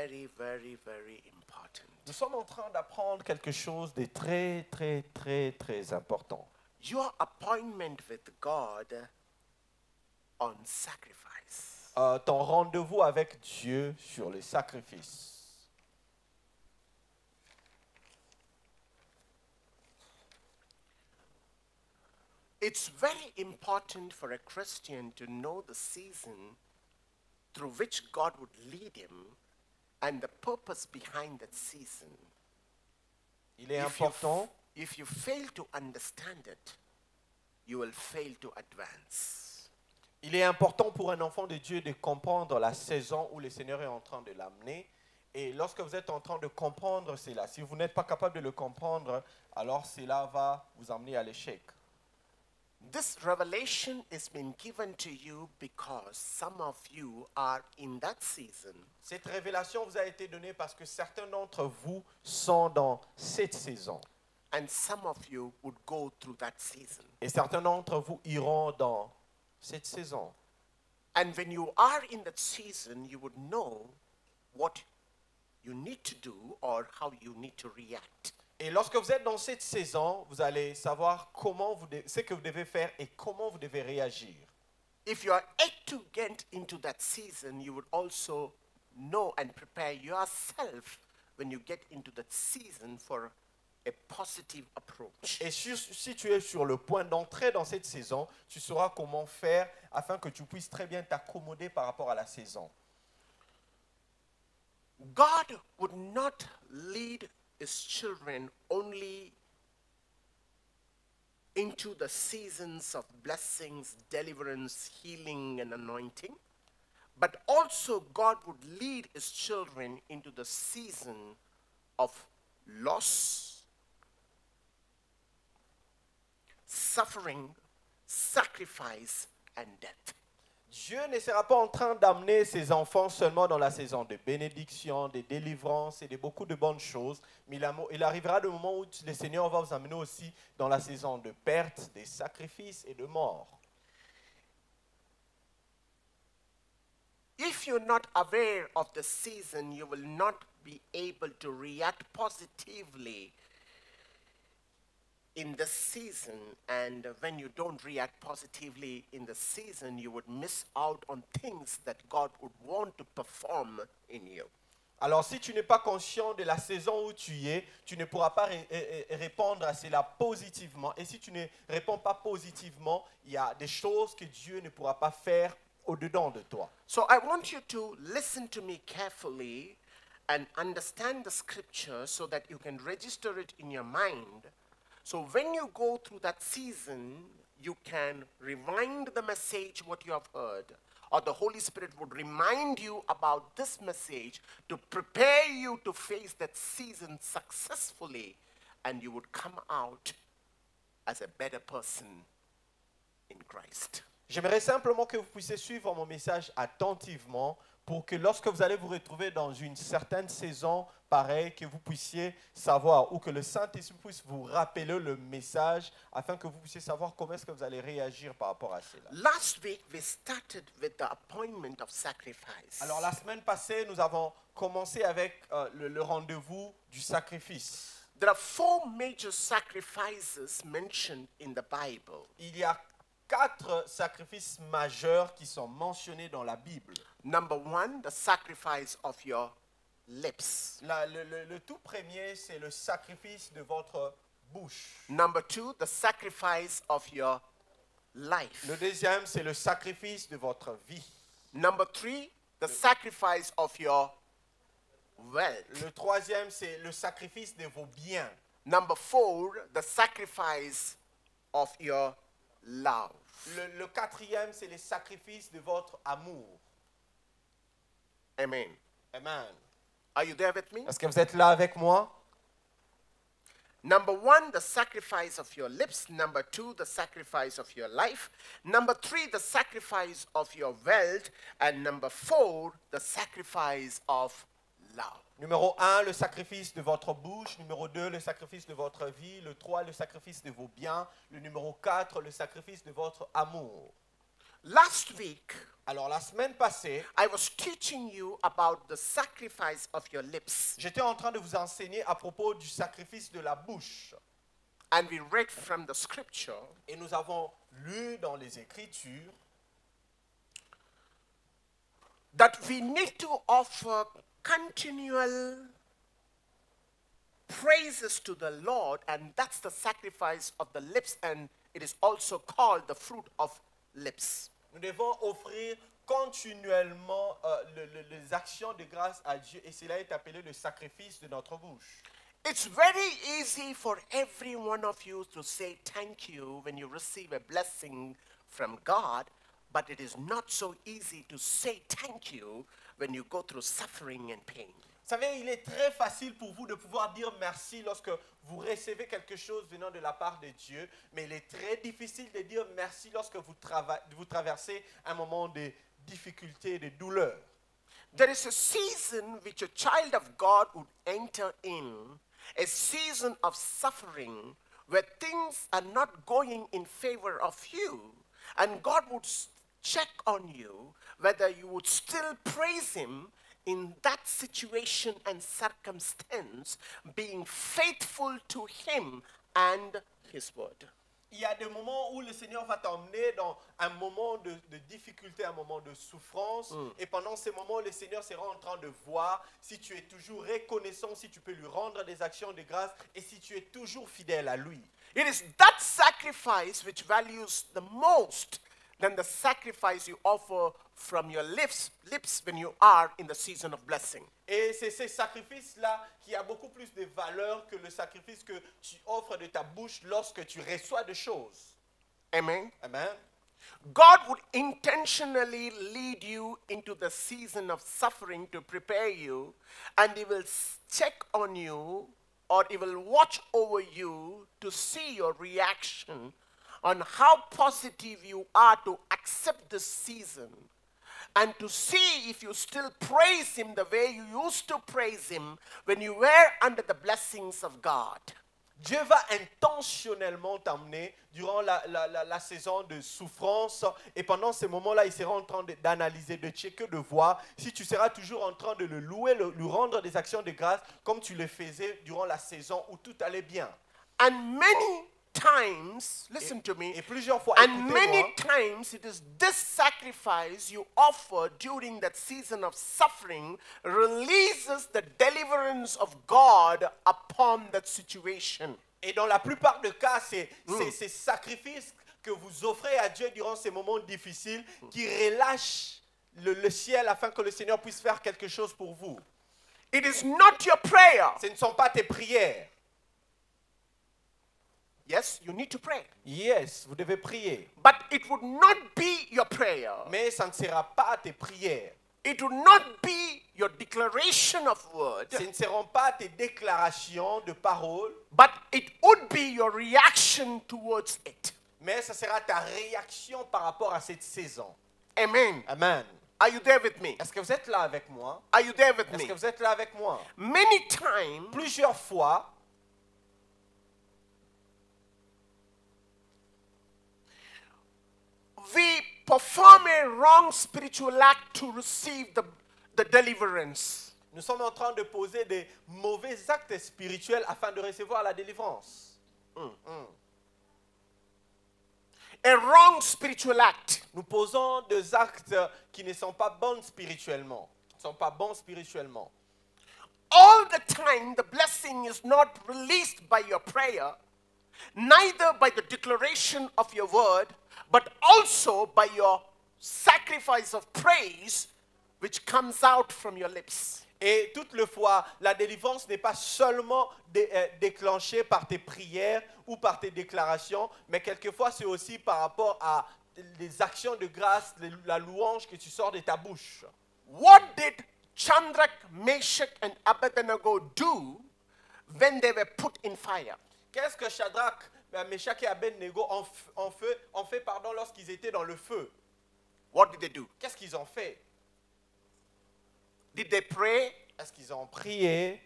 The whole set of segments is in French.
very, very, very important. Nous sommes en train d'apprendre quelque chose de très, très, très, très important. Your appointment with God on sacrifice. Ton rendez-vous avec Dieu sur les sacrifices. It's very important for a Christian to know the season through which God would lead him and the purpose behind that season. Il est important. If you fail to understand it, you will fail to advance. Il est important pour un enfant de Dieu de comprendre la saison où le Seigneur est en train de l'amener. Et lorsque vous êtes en train de comprendre cela, si vous n'êtes pas capable de le comprendre, alors cela va vous amener à l'échec. This revelation is been given to you because some of you are in that season. Cette révélation vous a été donnée parce que certains d'entre vous sont dans cette saison. And some of you would go through that season. Et certains d'entre vous iront dans cette saison. And when you are in that season, you would know what you need to do or how you need to react. Et lorsque vous êtes dans cette saison, vous allez savoir ce que vous devez faire et comment vous devez réagir. If you are yet to get into that season, you would also know and prepare yourself when you get into that season for a positive approach. Et si tu es sur le point d'entrer dans cette saison, tu sauras comment faire afin que tu puisses très bien t'accommoder par rapport à la saison. God would not lead his children only into the seasons of blessings, deliverance, healing, and anointing, but also God would lead his children into the season of loss, suffering, sacrifice, and death. Dieu ne sera pas en train d'amener ses enfants seulement dans la saison de bénédiction, de délivrance et de beaucoup de bonnes choses, mais il arrivera le moment où le Seigneur va vous amener aussi dans la saison de perte, de sacrifices et de mort. If you're not aware of the season, you will not be able to react positively in the season, and when you don't react positively in the season, you would miss out on things that God would want to perform in you. Alors si tu n'es pas conscient de la saison où tu es, tu ne pourras pas répondre à cela positivement. Et si tu ne réponds pas positivement, il y a des choses que Dieu ne pourra pas faire au-dedans de toi. So I want you to listen to me carefully and understand the scripture so that you can register it in your mind. So when you go through that season, you can rewind the message what you have heard, or the Holy Spirit would remind you about this message to prepare you to face that season successfully, and you would come out as a better person in Christ. J'aimerais simplement que vous puissiez suivre mon message attentivement pour que lorsque vous allez vous retrouver dans une certaine saison pareille, que vous puissiez savoir ou que le Saint-Esprit puisse vous rappeler le message afin que vous puissiez savoir comment est-ce que vous allez réagir par rapport à cela. Last week we started with the appointment of sacrifice. Alors la semaine passée, nous avons commencé avec le rendez-vous du sacrifice. There are 4 major sacrifices mentioned in the Bible. Il y a 4 sacrifices majeurs qui sont mentionnés dans la Bible. Number 1, the sacrifice of your lips. Le tout premier, c'est le sacrifice de votre bouche. Number 2, the sacrifice of your life. Le deuxième, c'est le sacrifice de votre vie. Number 3, the sacrifice of your wealth. Le troisième, c'est le sacrifice de vos biens. Number 4, the sacrifice of your love. Le quatrième, c'est le sacrifice de votre amour. Amen. Amen. Are you there with me? Est-ce que vous êtes là avec moi? Number 1, the sacrifice of your lips. Number 2, the sacrifice of your life. Number 3, the sacrifice of your wealth. And number 4, the sacrifice of love. Numéro 1, le sacrifice de votre bouche. Numéro 2, le sacrifice de votre vie. Le 3, le sacrifice de vos biens. Le numéro 4, le sacrifice de votre amour. Last week, Alors la semaine passée, I was teaching you about the sacrifice of your lips. j'étais en train de vous enseigner à propos du sacrifice de la bouche. And we read from the scripture Et nous avons lu dans les Écritures that we need to offer continual praises to the Lord, and that's the sacrifice of the lips, and it is also called the fruit of lips. nous devons offrir continuellement les actions de grâce à Dieu et cela est appelé le sacrifice de notre bouche. It's very easy for every one of you to say thank you when you receive a blessing from God, but it is not so easy to say thank you when you go through suffering and pain. Vous savez, il est très facile pour vous de pouvoir dire merci lorsque vous recevez quelque chose venant de la part de Dieu, mais il est très difficile de dire merci lorsque vous traversez un moment de difficulté, de douleur. There is a season which a child of God would enter in, a season of suffering where things are not going in favor of you, and God would check on you whether you would still praise Him in that situation and circumstance, being faithful to Him and His word. Il y a des moments où le Seigneur va t'emmener dans un moment de difficulté, un moment de souffrance. Et pendant ces moments, le Seigneur sera en train de voir si tu es toujours reconnaissant, si tu peux lui rendre des actions de grâce et si tu es toujours fidèle à lui. It is that sacrifice which values the most than the sacrifice you offer from your lips when you are in the season of blessing. Et c'est ces sacrifices-là qui a beaucoup plus de valeur que le sacrifice que tu offres de ta bouche lorsque tu reçois des choses. Amen. Amen. God would intentionally lead you into the season of suffering to prepare you, and He will check on you, or He will watch over you to see your reaction on how positive you are to accept this season, and to see if you still praise Him the way you used to praise Him when you were under the blessings of God. Dieu va intentionnellement t'emmener durant la saison de souffrance et pendant ces moments-là, il sera en train d'analyser, de checker, de voir si tu seras toujours en train de le louer, lui rendre des actions de grâce comme tu le faisais durant la saison où tout allait bien. And many times, listen to me, Et plusieurs fois, and many écoutez-moi, times it is this sacrifice you offer during that season of suffering releases the deliverance of God upon that situation. et dans la plupart des cas, c'est ces sacrifices que vous offrez à Dieu durant ces moments difficiles qui relâchent le ciel afin que le Seigneur puisse faire quelque chose pour vous. It is not your prayer. Ce ne sont pas tes prières. Yes, you need to pray. Yes, vous devez prier. But it would not be your prayer. Mais ça ne sera pas tes prières. It would not be your declaration of word. Ce ne seront pas tes déclarations de paroles, But it would be your reaction towards it. mais ça sera ta réaction par rapport à cette saison. Amen. Amen. Are you there with me? Est-ce que vous êtes là avec moi? Are you there with Est-ce me? que vous êtes là avec moi? Many times, Plusieurs fois, we perform a wrong spiritual act to receive the deliverance. nous sommes en train de poser des mauvais actes spirituels afin de recevoir la délivrance. A wrong spiritual act. Nous posons des actes qui ne sont pas bons spirituellement. Qui ne sont pas bons spirituellement. All the time, the blessing is not released by your prayer, neither by the declaration of your word, but also by your sacrifice of praise, which comes out from your lips. Et toute le fois, la délivrance n'est pas seulement déclenchée par tes prières ou par tes déclarations, mais quelquefois c'est aussi par rapport à les actions de grâce, la louange que tu sors de ta bouche. What did Chandrak, Meshach, and Abednego do when they were put in fire? Qu'est-ce que Shadrach, Meshach et Abednego ont fait lorsqu'ils étaient dans le feu? What did they do? Qu'est-ce qu'ils ont fait? Did they pray? Est-ce qu'ils ont prié?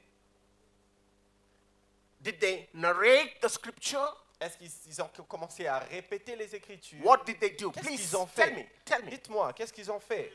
Did they narrate the scripture? Est-ce qu'ils ont commencé à répéter les Écritures? What did they do? Qu'est-ce Please qu'ils ont tell fait? me. Tell me. Dites-moi, qu'est-ce qu'ils ont fait?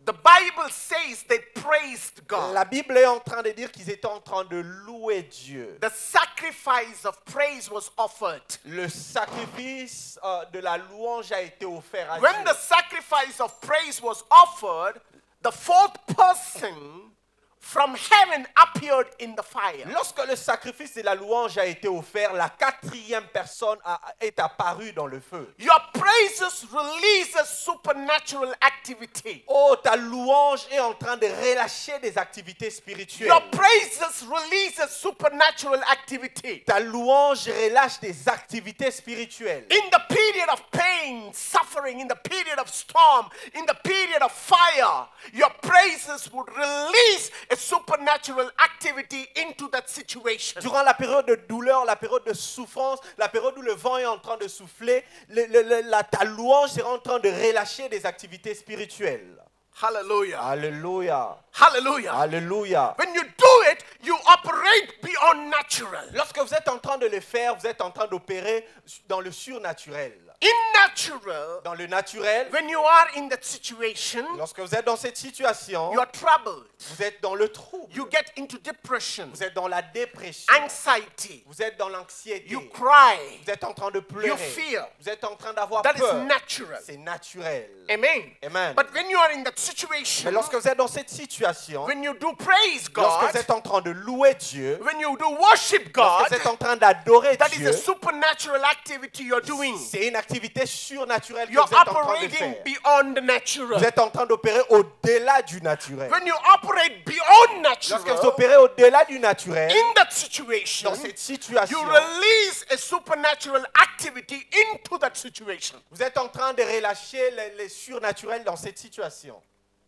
The Bible says they praised God. La Bible est en train de dire qu'ils étaient en train de louer Dieu. The sacrifice of praise was offered. Le sacrifice de la louange a été offert à When Dieu. the sacrifice of praise was offered, the fourth person from heaven appeared in the fire. Lorsque le sacrifice de la louange a été offert, la quatrième personne est apparue dans le feu. Your praises release a supernatural activity. Oh, ta louange est en train de relâcher des activités spirituelles. Your praises release a supernatural activity. Ta louange relâche des activités spirituelles. In the period of pain, suffering, in the period of storm, in the period of fire, your praises would release a supernatural activity into that situation. Durant la période de douleur, la période de souffrance, la période où le vent est en train de souffler, ta louange sera en train de relâcher des activités spirituelles. Hallelujah. Alléluia. Hallelujah. Alléluia. When you do it, you operate beyond natural. Lorsque vous êtes en train de le faire, vous êtes en train d'opérer dans le surnaturel. In natural, Dans le naturel, when you are in that situation, lorsque vous êtes dans cette situation, you are troubled. vous êtes dans le trouble. You get into depression, Vous êtes dans la dépression. anxiety. Vous êtes dans l'anxiété. You cry. Vous êtes en train de pleurer. You fear. Vous êtes en train d'avoir That is peur. natural. C'est naturel. Amen. Amen. But when you are in that Mais situation, lorsque vous êtes dans cette situation, when you do praise lorsque God, vous êtes en train de louer Dieu, when you do worship lorsque God, vous êtes en train d'adorer that is Dieu, a supernatural activity you're doing. c'est une activité surnaturelle que You're vous êtes en train de operating faire. beyond the natural. Vous êtes en train d'opérer au-delà du naturel. When you operate beyond Lorsque vous natural, opérez au-delà du naturel, in that situation, dans cette situation, you release a supernatural activity into that situation. vous êtes en train de relâcher les surnaturels dans cette situation.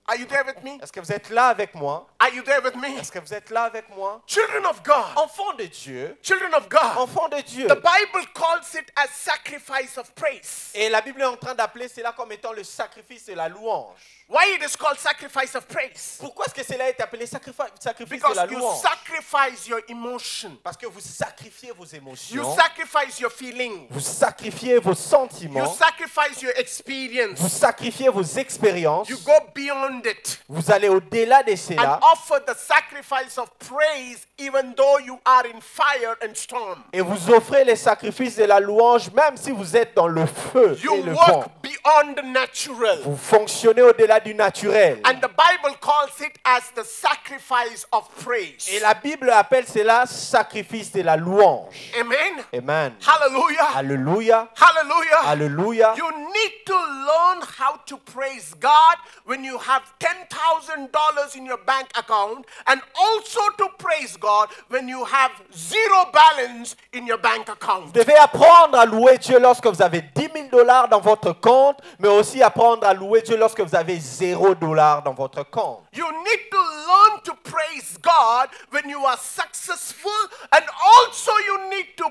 Are you there with me? Est-ce que vous êtes là avec moi? Are you there with me? Est-ce que vous êtes là avec moi? Children of God. Enfants de Dieu, Children of God. enfants de Dieu. The Bible calls it a sacrifice of praise. Et la Bible est en train d'appeler cela comme étant le sacrifice de la louange. Why it is called sacrifice of praise? Pourquoi est-ce que cela est appelé sacrifice de Because la you louange? sacrifice your emotion. Parce que vous sacrifiez vos You émotions, sacrifice your feelings. vous sacrifiez vos You sentiments, sacrifice your experience. vous sacrifiez vos expériences, You go beyond it vous allez au-delà de and cela offer the sacrifice of praise even though you are in fire and storm. et vous offrez les sacrifices de la louange même si vous êtes dans le feu You et le work vent. beyond the natural. Vous fonctionnez au-delà du naturel. And the Bible calls it as the sacrifice of praise. Et la Bible appelle cela sacrifice de la louange. Amen. Amen. Hallelujah. Alléluia. Hallelujah. Alléluia. You need to learn how to praise God when you have $10,000 in your bank account, and also to praise God when you have zero balance in your bank account. Vous devez apprendre à louer Dieu lorsque vous avez $10,000 dans votre compte, mais aussi apprendre à louer Dieu lorsque vous avez $0 dans votre compte. You need to learn to praise God when you are successful, and also you need to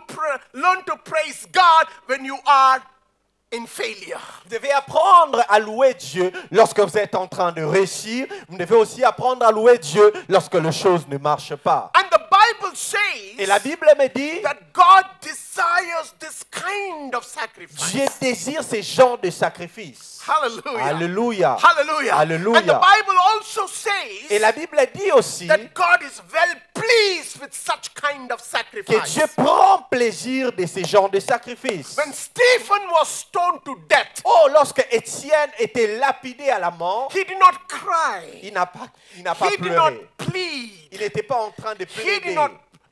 learn to praise God when you are in failure. Vous devez apprendre à louer Dieu lorsque vous êtes en train de réussir. Vous devez aussi apprendre à louer Dieu lorsque les choses ne marchent pas. And the Bible says Et la Bible me dit, that God desires this kind of sacrifice. Dieu désire ces genres de sacrifices. Hallelujah. Alléluia. Hallelujah. Alléluia. And the Bible also says Et la Bible dit aussi that God is well pleased with such kind of que sacrifice. Dieu prend plaisir de ces genres de sacrifices. When Stephen was stoned to death, Oh, lorsque Étienne était lapidé à la mort, he did not cry. il n'a pas He did not pleuré. plead. Il n'était pas en train de plaider.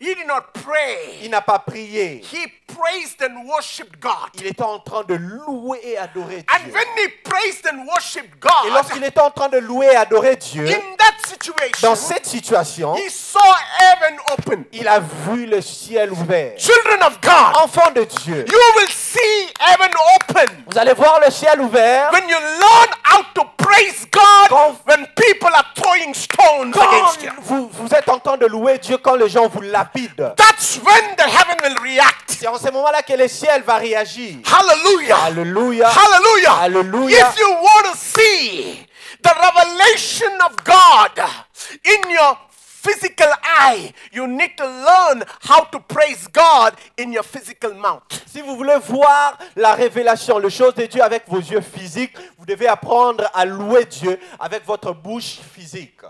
He did not pray. Il n'a pas prié. He praised and worshipped God. Il était en train de louer et adorer And Dieu. when he praised and worshipped Et God, lorsqu'il était en train de louer et adorer Dieu, in that situation, dans cette situation, he saw heaven open. il a vu le ciel ouvert. Children of God, Enfant de Dieu, you will see heaven open vous allez voir le ciel ouvert when you learn how to praise God Quand- when people are throwing stones quand against you. vous êtes en train de louer Dieu quand les gens vous lapident. That's when the heaven will react. C'est en ce moment-là que le ciel va réagir. Hallelujah. Alléluia. Hallelujah. Alléluia. If you want to see the revelation of God in your physical eye, you need to learn how to praise God in your physical mouth. Si vous voulez voir la révélation, les choses de Dieu avec vos yeux physiques, vous devez apprendre à louer Dieu avec votre bouche physique.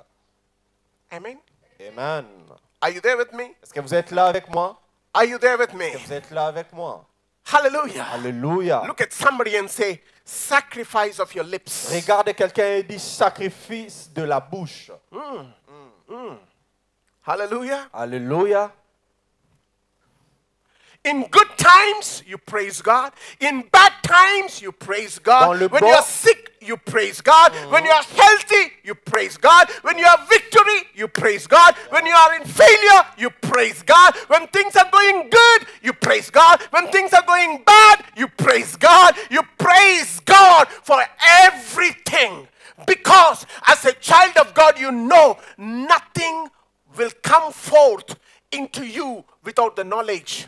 Amen. Amen. Are you there with me? Est-ce que vous êtes là avec moi? Are you there with Est-ce me? que vous êtes là avec moi? Hallelujah. Alléluia. Look at somebody and say, sacrifice of your lips. Regardez quelqu'un et dit sacrifice de la bouche. Hallelujah. Alléluia. In good times, you praise God. In bad times, you praise Dans God. le When bon- you're sick, you praise God. When you're healthy, you praise God. When you have victory, you praise God. When you are in failure, you praise God. When things are going good, you praise God. When things are going bad, you praise God. You praise God for everything. Because as a child of God, you know nothing will come forth into you without the knowledge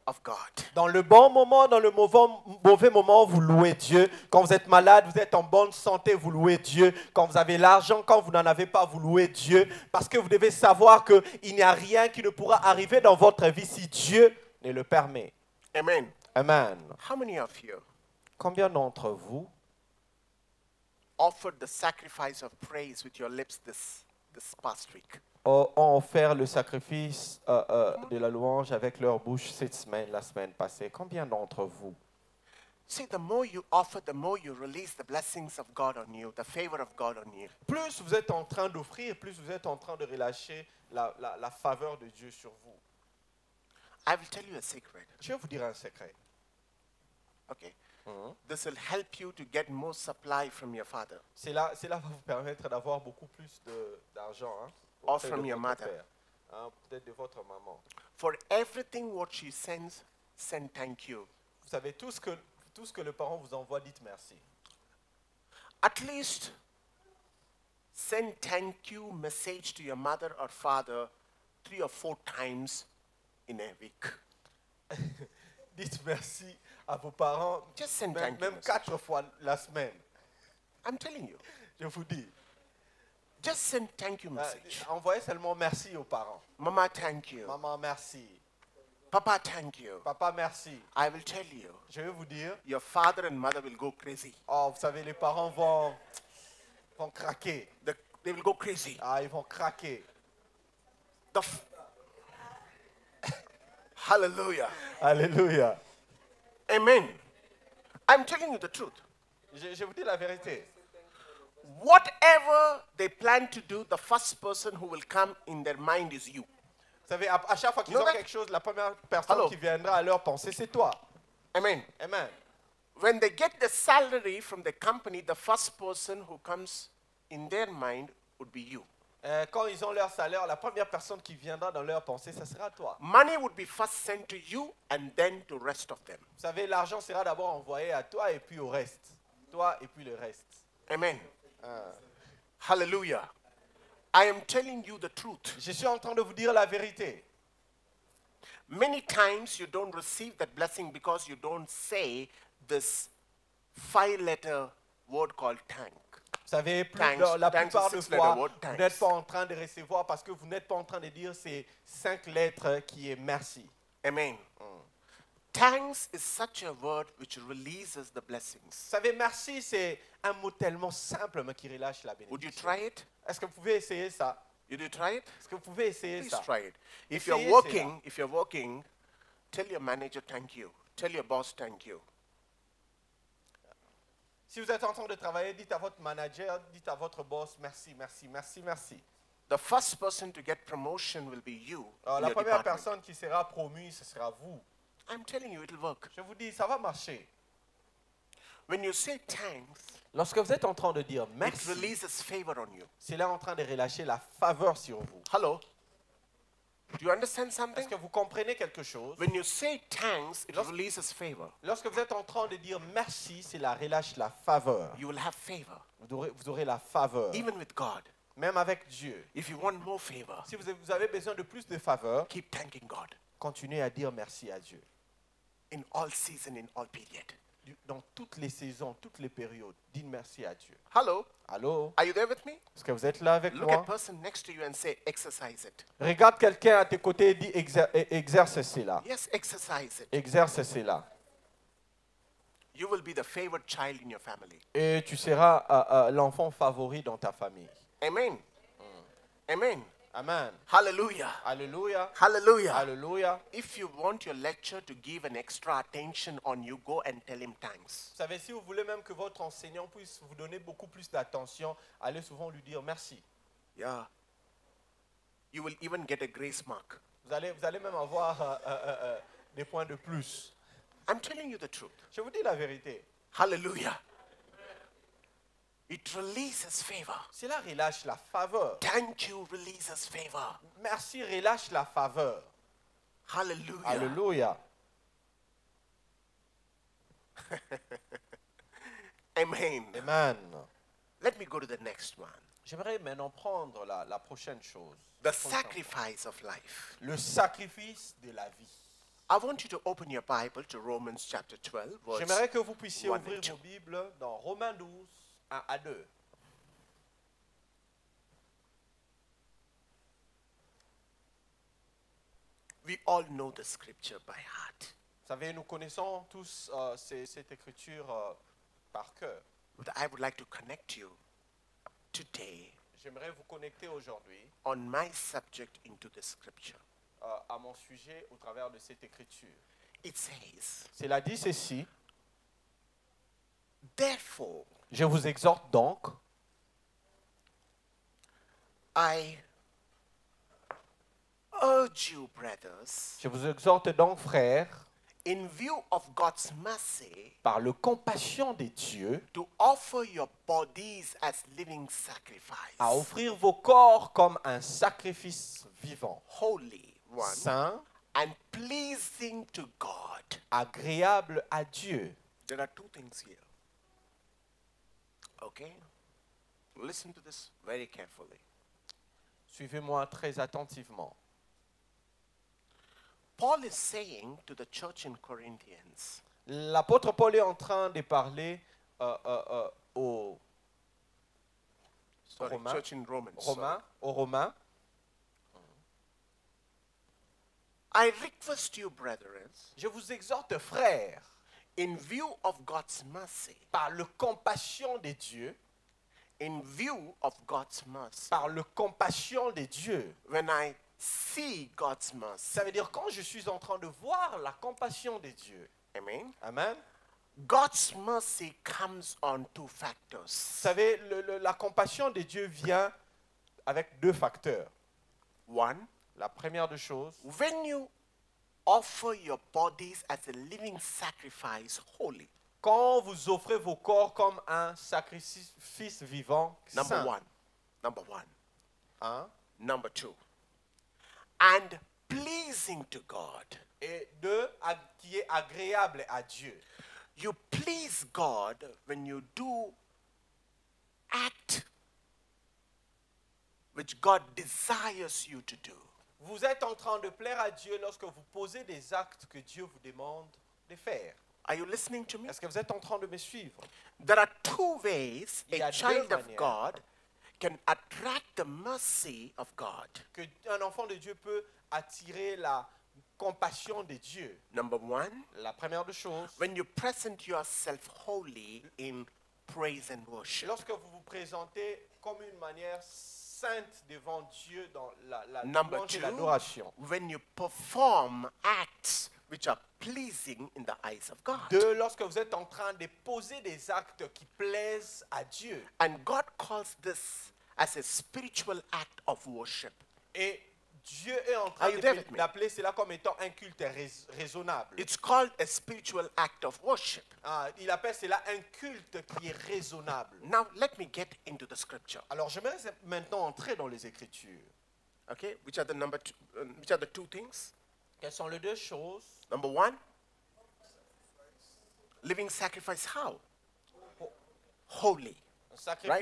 of God. Dans le bon moment, dans le mauvais moment, vous louez Dieu. Quand vous êtes malade, vous êtes en bonne santé, vous louez Dieu. Quand vous avez l'argent, quand vous n'en avez pas, vous louez Dieu. Parce que vous devez savoir qu'il n'y a rien qui ne pourra arriver dans votre vie si Dieu ne le permet. Amen. Amen. How many of you Combien d'entre vous offered the sacrifice of praise with your lips this past week? ont offert le sacrifice de la louange avec leur bouche la semaine passée? Combien d'entre vous? See, the more you offer, the more you release the blessings of God on you, the favor of God on you. Plus vous êtes en train d'offrir, plus vous êtes en train de relâcher la faveur de Dieu sur vous. I will tell you a secret, Je vais vous dire un secret. okay? This will help you to get more supply from your father. Cela va vous permettre d'avoir beaucoup plus d'argent. Hein, Or auprès from de your votre mother. père, hein, peut-être de votre maman. For everything what she sends, send thank you. Vous savez, tout ce que le parent vous envoie, dites merci. At least send thank you message to your mother or father 3 or 4 times in a week. Dites merci à vos parents, Just send thank you même message. 4 fois la semaine. I'm telling you. Je vous dis. Just send thank you message. Envoyez seulement merci aux parents. Mama, thank you. Maman, merci. Papa, thank you. Papa, merci. I will tell you, Je vais vous dire, your father and mother will go crazy. oh, vous savez, les parents vont craquer. They will go crazy. Ah, ils vont craquer. Hallelujah. Alléluia. Amen. I'm telling you the truth. Je vous dis la vérité. Whatever they plan to do, the first person who will come in their mind is you. Vous savez, à chaque fois qu'ils No, ont that- quelque chose, la première personne Hello. qui viendra à leur pensée, c'est toi. Amen. Amen. When they get the salary from the company, the first person who comes in their mind would be you. Quand ils ont leur salaire, la première personne qui viendra dans leur pensée, ça sera toi. Money would be first sent to you and then to rest of them. Vous savez, l'argent sera d'abord envoyé à toi et puis au reste. Toi et puis le reste. Amen. Hallelujah. I am telling you the truth. Je suis en train de vous dire la vérité. Many times you don't receive that blessing because you don't say this 5-letter word called thank. Vous savez, Thanks. la Thanks plupart is de six-letter fois, word, vous thanks. n'êtes pas en train de recevoir parce que vous n'êtes pas en train de dire ces 5 lettres qui est merci. Amen. Thanks is such a word which releases the blessings. Vous savez, merci, c'est un mot tellement simple mais qui relâche la Would you bénédiction. try it? Est-ce que vous pouvez essayer ça? Did you try it? Est-ce que vous pouvez essayer Please ça? try it. If Essayez you're cela. working, tell your manager thank you. Tell your boss thank you. Si vous êtes en train de travailler, dites à votre manager, dites à votre boss, merci, merci, merci, merci. The first person to get promotion will be you. Alors, in la your première department. personne qui sera promue, ce sera vous. I'm telling you, it'll work. Je vous dis, ça va marcher. When you say thanks, Lorsque vous êtes en train de dire it merci, releases favor on you. c'est là en train de relâcher la faveur sur vous. Hello? Do you understand Est-ce something? que vous comprenez quelque chose? When you say thanks, it Lorsque- releases favor. Lorsque vous êtes en train de dire merci, c'est la relâche la faveur. You will have favor, Vous aurez la faveur. even with God. Même avec Dieu. If you want more favor, Si vous avez besoin de plus de faveur, keep thanking God continuez à dire merci à Dieu. in all season, in all period. dans toutes les saisons, toutes les périodes, dites merci à Dieu. Hello? Allô? Are you there with me? Est-ce que vous êtes là avec Look at moi? the person next to you and say, exercise it. Regarde quelqu'un à tes côtés et dis exerce cela. Yes, exercise it. Exerce cela. You will be the favorite child in your family. Et tu seras l'enfant favori dans ta famille. Amen. Amen. Amen. Hallelujah. Alléluia. Hallelujah. Alléluia. If you want your lecturer to give an extra attention on you, go and tell him thanks. Vous savez, si vous voulez même que votre enseignant puisse vous donner beaucoup plus d'attention, allez souvent lui dire merci. Yeah. You will even get a grace mark. Vous allez même avoir des points de plus. I'm telling you the truth. Je vous dis la vérité. Hallelujah. It releases favor. Cela relâche la faveur. Thank you releases favor. Merci relâche la faveur. Hallelujah. Alléluia. Amen. Amen. Let me go to the next one. J'aimerais maintenant prendre la prochaine chose. The sacrifice of life. Le sacrifice de la vie. I want you to open your Bible to Romans chapter 12, verse J'aimerais que vous puissiez 1 ouvrir and 2. vos Bibles dans Romains 12, 1 à 2. We all know the scripture by heart. Vous savez, nous connaissons tous cette écriture par cœur. But I would like to connect you today J'aimerais vous connecter aujourd'hui on my subject into the scripture. à mon sujet au travers de cette écriture. It says, Cela dit ceci, therefore, je vous exhorte donc, I urge you, brothers, je vous exhorte donc, frères, in view of God's mercy, par le compassion des dieux, to offer your bodies as living sacrifice, à offrir vos corps comme un sacrifice vivant, holy one, saint, and pleasing to God. agréable à Dieu. There are two things here. Okay? Listen to this very carefully. Suivez-moi très attentivement. Paul is saying to the church in Corinthians, L'apôtre Paul est en train de parler aux sorry, Romains, church in Romans. sorry. aux Romains. I request you, brethren, Je vous exhorte, frères, in view of God's mercy, par le compassion des dieux, in view of God's mercy, par le compassion des dieux. when I see God's mercy, Ça veut dire quand je suis en train de voir la compassion des dieux. amen, Amen. God's mercy comes on two Vous factors. savez, la compassion des dieux vient avec deux facteurs. One, La première des choses, when you offer your bodies as a living sacrifice holy, quand vous offrez vos corps comme un sacrifice vivant, number saint. one, number one, Hein? number two, and pleasing to God. Et deux, qui est agréable à Dieu. You please God when you do act which God desires you to do. Vous êtes en train de plaire à Dieu lorsque vous posez des actes que Dieu vous demande de faire. Are you listening to me? Est-ce que vous êtes en train de me suivre? There are two ways Il y a a deux child of manières. God can attract the mercy of God. Qu'un enfant de Dieu peut attirer la compassion de Dieu. Number one, La première des choses, when you present yourself holy in praise and worship. lorsque vous vous présentez comme une manière sainte devant Dieu dans la Number louange et two, l'adoration. when you perform acts which are pleasing in the eyes of God. Deux, lorsque vous êtes en train de poser des actes qui plaisent à Dieu. And God calls this as a spiritual act of worship. Et Dieu est en Are train you there with me? d'appeler cela comme étant un culte raisonnable. It's called a spiritual act of worship. Il appelle cela un culte qui est raisonnable. Now, let me get into the scripture. Alors, j'aimerais maintenant entrer dans les Écritures. Okay, which are the two things? Quelles sont les deux choses? Number one, living sacrifice. How? Holy. Un Right?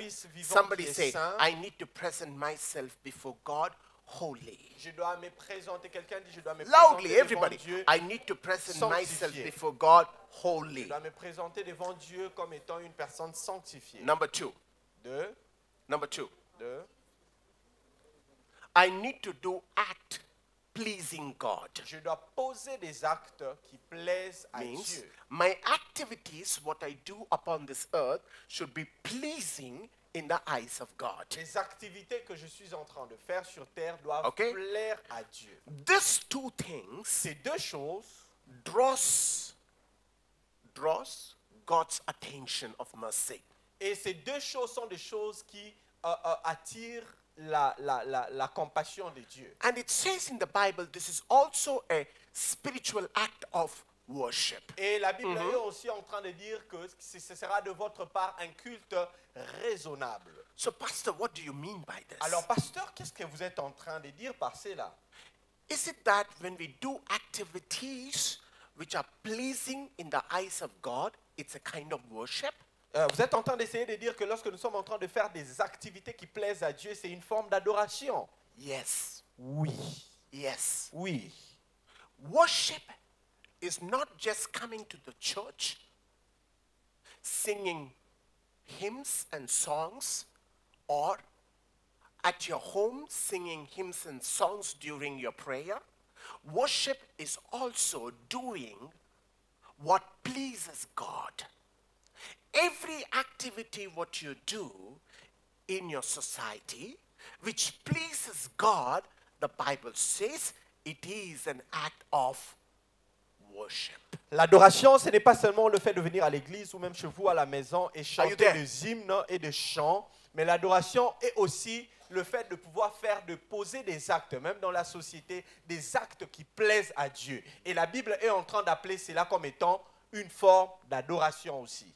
sacrifice vivant Somebody qui est say, saint. I need to present myself before God holy. Je dois me présenter, quelqu'un dit, je dois me Loudly, présenter devant everybody. Dieu. I need to present myself Sanctifié. before God Je holy. dois me présenter devant Dieu comme étant une personne sanctifiée. Number two. Deux, Number two. deux. I need to do act pleasing God. Je dois poser des actes qui plaisent à Means Dieu. my activities, what I do upon this earth, should be pleasing in the eyes of God. Les activités que je suis en train de faire sur terre doivent Okay. plaire à Dieu. These two things Ces deux choses draws God's attention of mercy. et ces deux choses sont des choses qui attirent la compassion de Dieu. And it says in the Bible, this is also a spiritual act of worship. Et la Bible est aussi en train de dire que ce sera de votre part un culte raisonnable. So, Pastor, what do you mean by this? Alors, pasteur, qu'est-ce que vous êtes en train de dire par cela? Is it that when we do activities which are pleasing in the eyes of God, it's a kind of worship? Vous êtes en train d'essayer de dire que lorsque nous sommes en train de faire des activités qui plaisent à Dieu, c'est une forme d'adoration? Yes. Oui. Yes. Oui. Worship is not just coming to the church, singing hymns and songs, or at your home singing hymns and songs during your prayer. Worship is also doing what pleases God. Every activity what you do in your society which pleases God, the Bible says it is an act of worship. L'adoration, ce n'est pas seulement le fait de venir à l'église ou même chez vous à la maison et chanter there? des hymnes et des chants, mais l'adoration est aussi le fait de pouvoir de poser des actes, même dans la société, des actes qui plaisent à Dieu. Et la Bible est en train d'appeler cela comme étant une forme d'adoration aussi.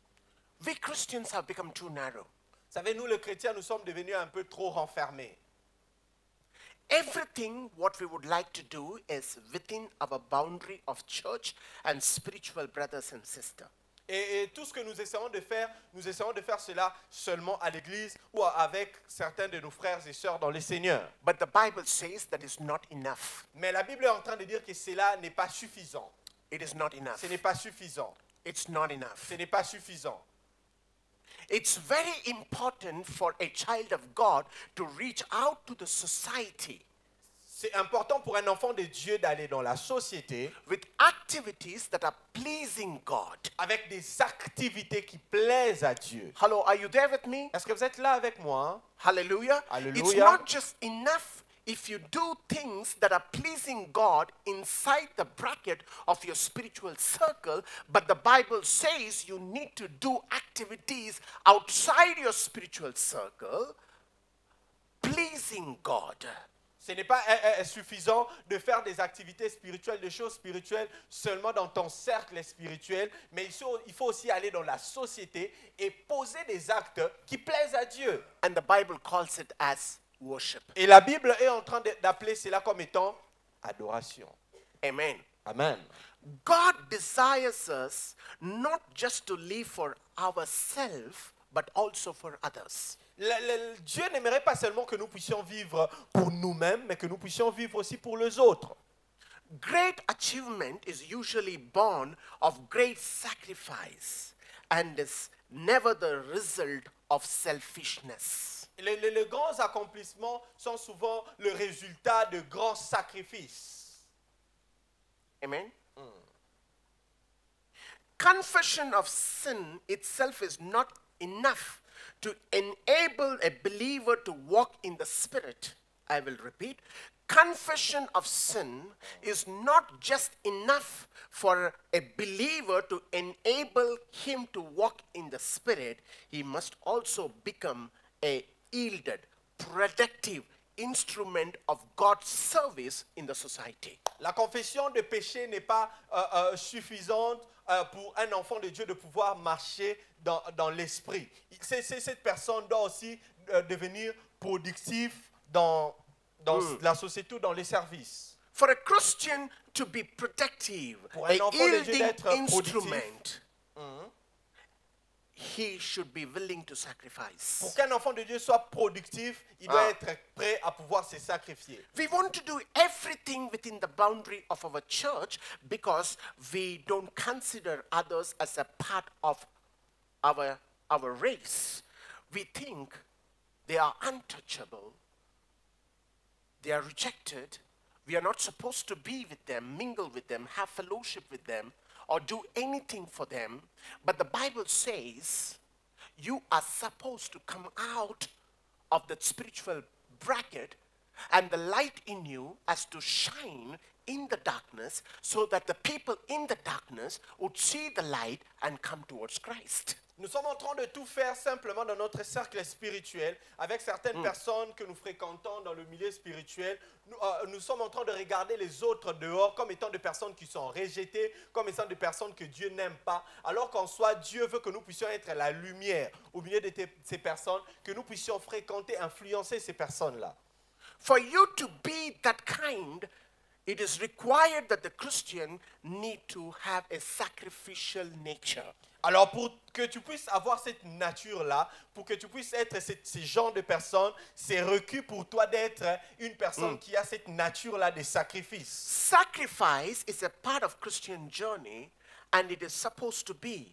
We Christians have become too narrow. Vous savez, nous les chrétiens, nous sommes devenus un peu trop renfermés. Everything what we would like to do is within our boundary of church and spiritual brothers and sisters. Et tout ce que nous essayons de faire cela seulement à l'église ou avec certains de nos frères et sœurs dans le Seigneur. But the Bible says that is not enough. Mais la Bible est en train de dire que cela n'est pas suffisant. It is not enough. Ce n'est pas suffisant. It's not enough. Ce n'est pas suffisant. It's very important for a child of God to reach out to the society C'est important pour un enfant de Dieu d'aller dans la société with activities that are pleasing God. avec des activités qui plaisent à Dieu. Hello, are you there with me? Est-ce que vous êtes là avec moi? Hallelujah. Hallelujah. It's not just enough if you do things that are pleasing God inside the bracket of your spiritual circle, but the Bible says you need to do activities outside your spiritual circle, pleasing God. Ce n'est pas suffisant de faire des activités spirituelles, des choses spirituelles seulement dans ton cercle spirituel, mais il faut aussi aller dans la société et poser des actes qui plaisent à Dieu. And the Bible calls it as worship. Et la Bible est en train d'appeler cela comme étant adoration. Amen. Amen. God desires us not just to live for ourselves, but also for others. Dieu n'aimerait pas seulement que nous puissions vivre pour nous-mêmes, mais que nous puissions vivre aussi pour les autres. Great achievement is usually born of great sacrifice and is never the result of selfishness. Les grands accomplissements sont souvent le résultat de grands sacrifices. Amen. Confession of sin itself is not enough to enable a believer to walk in the Spirit. I will repeat. Confession of sin is not just enough for a believer to enable him to walk in the Spirit. He must also become a yielded, productive instrument of God's service in the society. La confession de péché n'est pas suffisante pour un enfant de Dieu de pouvoir marcher dans l'esprit. Cette personne doit aussi devenir productive dans la société ou dans les services. For a Christian to be protective, Pour a un enfant de Dieu yielding d'être productif. instrument, he should be willing to sacrifice. Pour qu'un enfant de Dieu soit productif, il doit être prêt à pouvoir se sacrifier. We want to do everything within the boundary of our church because we don't consider others as a part of our race. We think they are untouchable, they are rejected. We are not supposed to be with them, mingle with them, have fellowship with them, or do anything for them. But the Bible says you are supposed to come out of that spiritual bracket, and the light in you has to shine in the darkness so that the people in the darkness would see the light and come towards Christ. Nous sommes en train de tout faire simplement dans notre cercle spirituel, avec certaines personnes que nous fréquentons dans le milieu spirituel. Nous sommes en train de regarder les autres dehors comme étant des personnes qui sont rejetées, comme étant des personnes que Dieu n'aime pas. Alors qu'en soi, Dieu veut que nous puissions être la lumière au milieu de ces personnes, que nous puissions fréquenter, influencer ces personnes-là. For you to be that kind, it is required that the Christian need to have a sacrificial nature. Alors pour que tu puisses avoir cette nature-là, pour que tu puisses être ce genre de personne, c'est requis pour toi d'être une personne qui a cette nature-là de sacrifice. Sacrifice is a part of Christian journey, and it is supposed to be.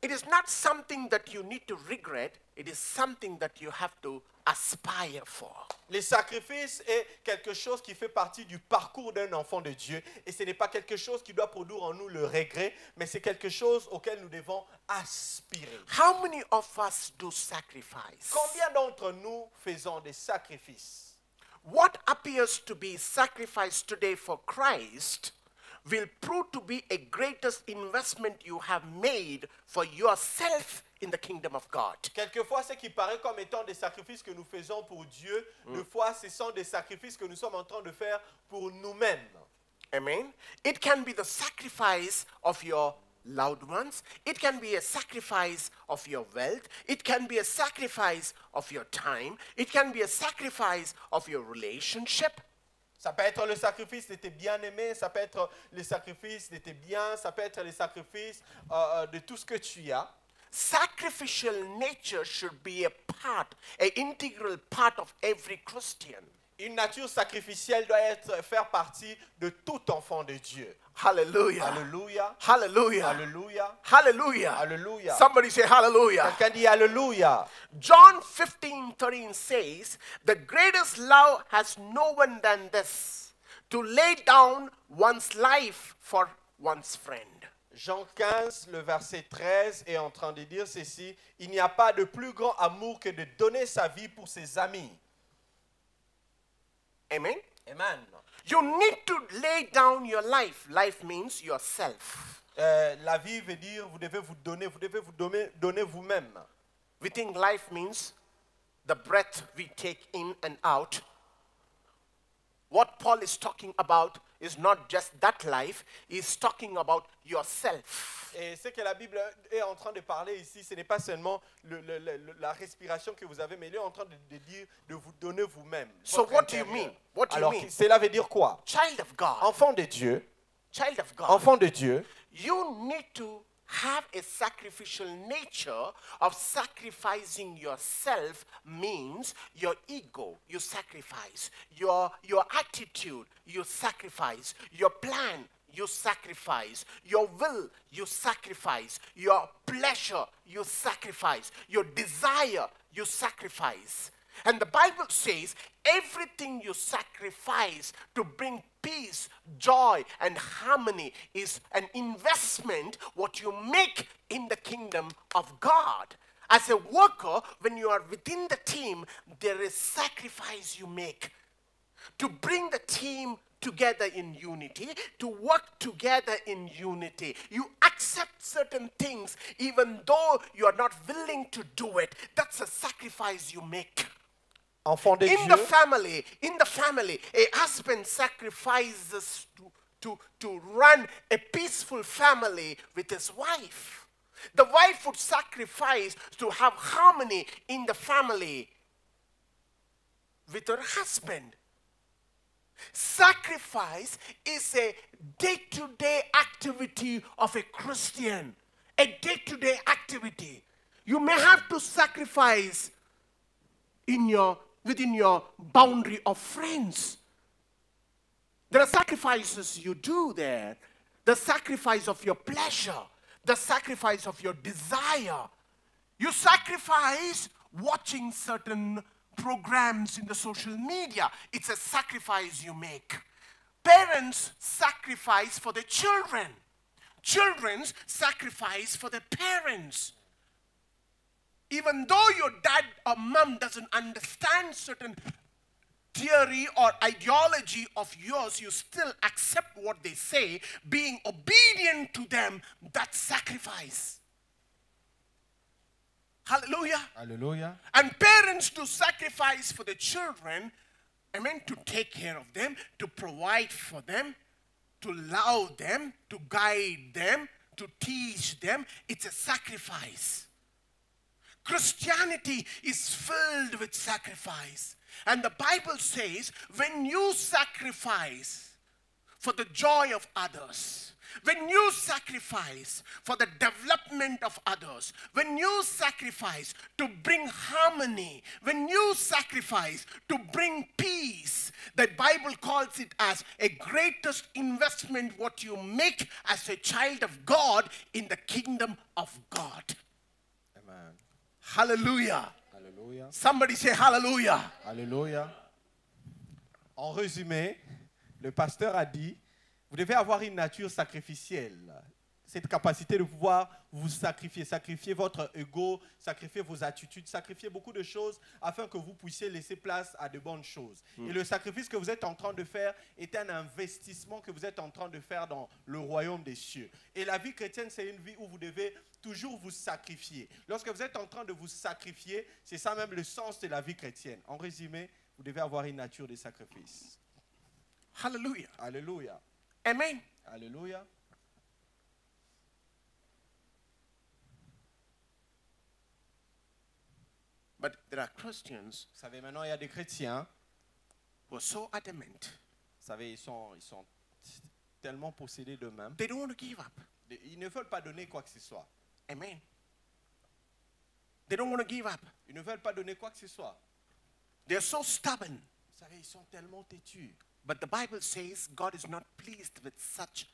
It is not something that you need to regret, it is something that you have to aspire for. Les sacrifices est quelque chose qui fait partie du parcours d'un enfant de Dieu, et ce n'est pas quelque chose qui doit produire en nous le regret, mais c'est quelque chose auquel nous devons aspirer. How many of us do sacrifice? Combien d'entre nous faisons des sacrifices? What appears to be sacrifice today for Christ will prove to be a greatest investment you have made for yourself in the kingdom of God. Quelquefois, ce qui paraît comme étant des sacrifices que nous faisons pour Dieu, deux fois, ce sont des sacrifices que nous sommes en train de faire pour nous-mêmes. Amen. It can be the sacrifice of your loved ones. It can be a sacrifice of your wealth. It can be a sacrifice of your time. It can be a sacrifice of your relationship. Ça peut être le sacrifice de tes bien-aimés, ça peut être le sacrifice de tes biens, ça peut être le sacrifice de tout ce que tu as. Sacrificial nature should be a part, an integral part of every Christian. Une nature sacrificielle doit faire partie de tout enfant de Dieu. Hallelujah. Alléluia. Hallelujah. Alléluia. Hallelujah. Alléluia. Somebody say hallelujah. Quelqu'un dit Alléluia. John 15:13 says, the greatest love has no one than this, to lay down one's life for one's friend. Jean 15, le verset 13 est en train de dire ceci: il n'y a pas de plus grand amour que de donner sa vie pour ses amis. Amen. Amen. You need to lay down your life. Life means yourself. La vie veut dire vous devez vous donner vous-même. We think life means the breath we take in and out. What Paul is talking about is not just that life, he's talking about yourself. Et ce que la Bible est en train de parler ici, ce n'est pas seulement la respiration que vous avez, mais il est en train de dire de vous donner vous-même. So what do you mean? What do you Alors, mean? cela veut dire quoi? Child of God. Enfant de Dieu, Child of God. enfant de Dieu, You need to have a sacrificial nature of sacrificing yourself. Means your ego, you sacrifice. Your attitude, you sacrifice. Your plan, you sacrifice. Your will, you sacrifice. Your pleasure, you sacrifice. Your desire, you sacrifice. And the Bible says everything you sacrifice to bring peace, joy, and harmony is an investment what you make in the kingdom of God. As a worker, when you are within the team, there is sacrifice you make to bring the team together in unity, to work together in unity. You accept certain things even though you are not willing to do it. That's a sacrifice you make. enfant de In Dieu. the family, a husband sacrifices to run a peaceful family with his wife. The wife would sacrifice to have harmony in the family with her husband. Sacrifice is a day-to-day activity of a Christian. a day-to-day activity. You may have to sacrifice within your boundary of friends. There are sacrifices you do there. The sacrifice of your pleasure, the sacrifice of your desire. You sacrifice watching certain programs in the social media. It's a sacrifice you make. Parents sacrifice for their children. Children sacrifice for their parents. Even though your dad or mom doesn't understand certain theory or ideology of yours, you still accept what they say, being obedient to them. That's sacrifice. Hallelujah. Alléluia. And parents do sacrifice for the children, amen, to take care of them, to provide for them, to love them, to guide them, to teach them. It's a sacrifice. Christianity is filled with sacrifice. And the Bible says, when you sacrifice for the joy of others, when you sacrifice for the development of others, when you sacrifice to bring harmony, when you sacrifice to bring peace, the Bible calls it as a greatest investment what you make as a child of God in the kingdom of God. Amen. Hallelujah. Alléluia. Somebody say hallelujah. Alléluia. En résumé, le pasteur a dit, vous devez avoir une nature sacrificielle. Cette capacité de pouvoir vous sacrifier, sacrifier votre ego, sacrifier vos attitudes, sacrifier beaucoup de choses afin que vous puissiez laisser place à de bonnes choses. Et le sacrifice que vous êtes en train de faire est un investissement que vous êtes en train de faire dans le royaume des cieux. Et la vie chrétienne, c'est une vie où vous devez toujours vous sacrifier. Lorsque vous êtes en train de vous sacrifier, c'est ça même le sens de la vie chrétienne. En résumé, vous devez avoir une nature de sacrifice. Hallelujah. Alléluia. Amen. Alléluia. But there are Christians Vous savez, maintenant, il y a des chrétiens, who are so adamant. vous savez, ils sont tellement possédés d'eux-mêmes. They don't want to give up. Ils ne veulent pas donner quoi que ce soit. Amen. They don't want to give up. Ils ne veulent pas donner quoi que ce soit. They're so stubborn. Vous savez, ils sont tellement têtus. But the Bible says God is not pleased with such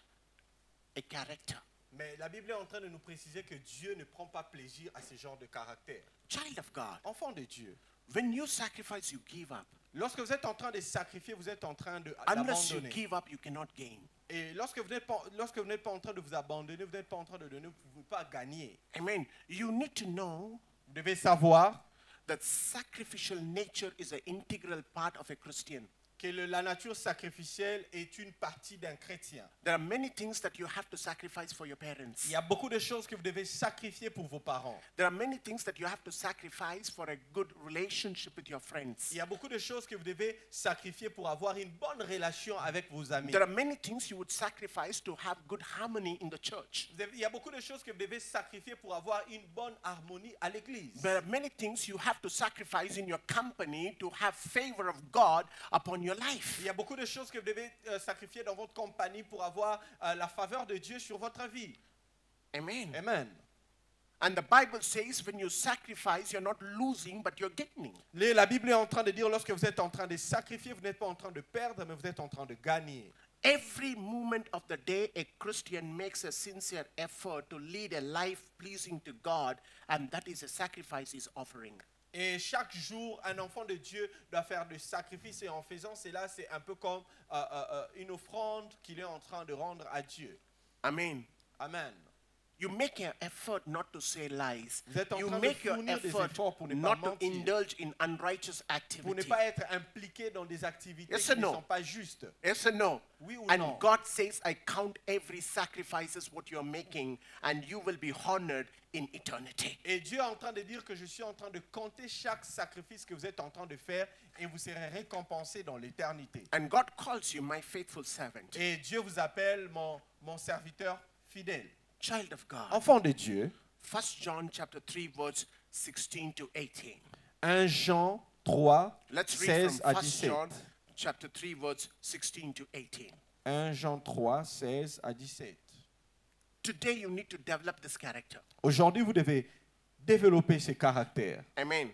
a character. Mais la Bible est en train de nous préciser que Dieu ne prend pas plaisir à ce genre de caractère. Child of God, Enfant de Dieu, when you sacrifice, you give up. lorsque vous êtes en train de sacrifier, vous êtes en train Unless you d'abandonner. give up, you cannot gain. Et lorsque vous n'êtes pas en train de vous abandonner, vous n'êtes pas en train de donner, vous ne pouvez pas gagner. Amen. You need to know Vous devez savoir that sacrificial nature is an integral part of a Christian. que la nature sacrificielle est une partie d'un chrétien. There are many things that you have to sacrifice for your parents. Il y a beaucoup de choses que vous devez sacrifier pour vos parents. There are many things that you have to sacrifice for a good relationship with your friends. Il y a beaucoup de choses que vous devez sacrifier pour avoir une bonne relation avec vos amis. There are many things you would sacrifice to have good harmony in the church. Il y a beaucoup de choses que vous devez sacrifier pour avoir une bonne harmonie à l'église. There are many things you have to sacrifice in your company to have favor of God upon your life. Il y a beaucoup de choses que vous devez sacrifier dans votre compagnie pour avoir la faveur de Dieu sur votre vie. Amen. Amen. And the Bible says when you sacrifice, you're not losing, but you're gaining. La Bible est en train de dire, lorsque vous êtes en train de sacrifier, vous n'êtes pas en train de perdre, mais vous êtes en train de gagner. Every moment of the day, a Christian makes a sincere effort to lead a life pleasing to God, and that is a sacrifice he's offering. Et chaque jour, un enfant de Dieu doit faire des sacrifices. Et en faisant cela, c'est un peu comme une offrande qu'il est en train de rendre à Dieu. Amen. Amen. You make an effort not to say lies. Vous êtes en You train de make your fournir des effort efforts pour ne pas not to mentir. indulge in unrighteous Pour ne activity. pas être impliqué dans des activités Yes qui or ne no? sont pas justes. Yes or no? Oui ou And non? God says, I count every sacrifices what you're making, and you will be honored in eternity. Et Dieu est en train de dire que je suis en train de compter chaque sacrifice que vous êtes en train de faire et vous serez récompensé dans l'éternité. And God calls you my faithful servant. Et Dieu vous appelle mon serviteur fidèle. Child of God. Enfant de Dieu. 1 John chapter 3 verse 16 to 18. 1 Jean 3, Let's read 16 à from 1 17. John chapter 3 verse 16 to 18. 1 Jean 3, 16 à 17. today you need to develop this character. Aujourd'hui, vous devez développer ces caractères. Amen.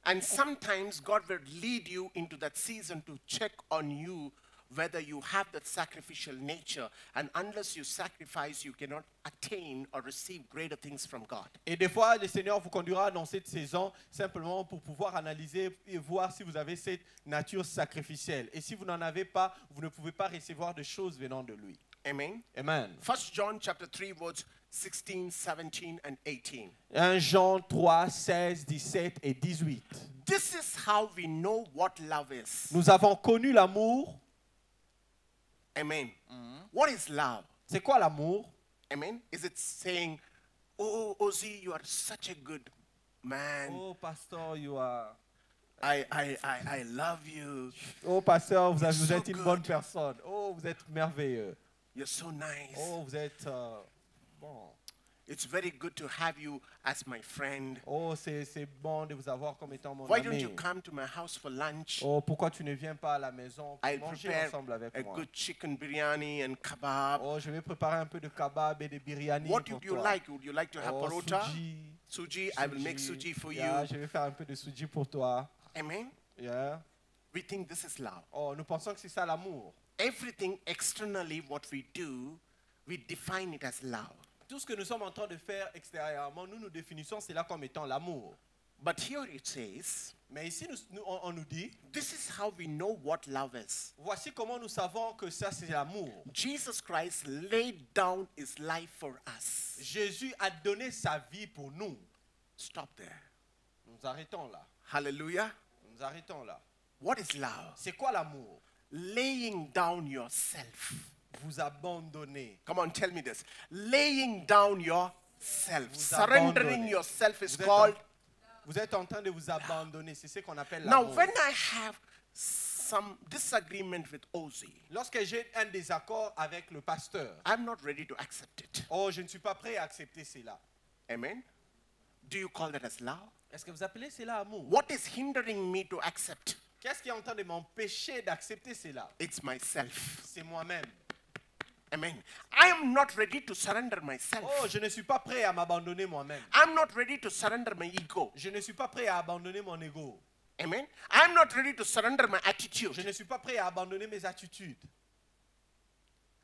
And sometimes God will lead you into that season to check on you whether you have that sacrificial nature. And unless you sacrifice, you cannot attain or receive greater things from God. Et des fois, le Seigneur vous conduira dans cette saison simplement pour pouvoir analyser et voir si vous avez cette nature sacrificielle. Et si vous n'en avez pas, vous ne pouvez pas recevoir de choses venant de lui. Amen. Amen. 1 John chapter 3 verse 16, 17 and 18. 1 Jean 3, 16, 17 et 18. This is how we know what love is. Nous avons connu l'amour. Amen. What is love? C'est quoi l'amour? Amen. Is it saying, oh, Ozzy, you are such a good man. Oh, pasteur, you are... I love you. Oh, pasteur, vous so êtes une good. bonne personne. Oh, vous êtes merveilleux. You're so nice. Oh, vous êtes... bon. It's very good to have you as my friend. Oh, c'est bon de vous avoir comme étant mon Why don't ami. you come to my house for lunch? Oh, pourquoi tu ne viens pas à la maison pour I'll manger prepare ensemble avec a moi? good chicken biryani and kebab. Oh, je vais préparer un peu de kebab et de biryani What pour would you toi. like? Would you like to have Oh, parota? suji. Suji, I will make suji for Yeah, you. je vais faire un peu de suji pour toi. Amen. Yeah. We think this is love. Oh, nous pensons que c'est ça l'amour. Everything externally, what we do, we define it as love. Tout ce que nous sommes en train de faire extérieurement, nous définissons cela comme étant l'amour. But here it says, Mais ici, on nous dit, this is how we know what love is. voici comment nous savons que ça c'est l'amour. Jesus Christ laid down his life for us. Jésus a donné sa vie pour nous. Stop there. Nous arrêtons là. Hallelujah. Nous arrêtons là. What is love? C'est quoi l'amour? Laying down yourself. Vous abandonner. Come on, tell me this. Laying down yourself. Vous Surrendering abandonner. yourself is Vous êtes called. Vous êtes en train de vous abandonner. C'est ce qu'on appelle Now, l'amour. when I have some disagreement with Ozzy, Lorsque j'ai un désaccord avec le pasteur, I'm not ready to accept it. oh, je ne suis pas prêt à accepter cela. Amen. Do you call that as love? Est-ce que vous appelez cela amour? What is hindering me to accept? Qu'est-ce qui est en train de m'empêcher d'accepter cela? It's myself. C'est moi-même. Amen. I am not ready to surrender myself. Oh, je ne suis pas prêt à m'abandonner moi-même. I'm not ready to surrender my ego. Je ne suis pas prêt à abandonner mon ego. Amen. I'm not ready to surrender my Je attitude. ne suis pas prêt à abandonner mes attitudes.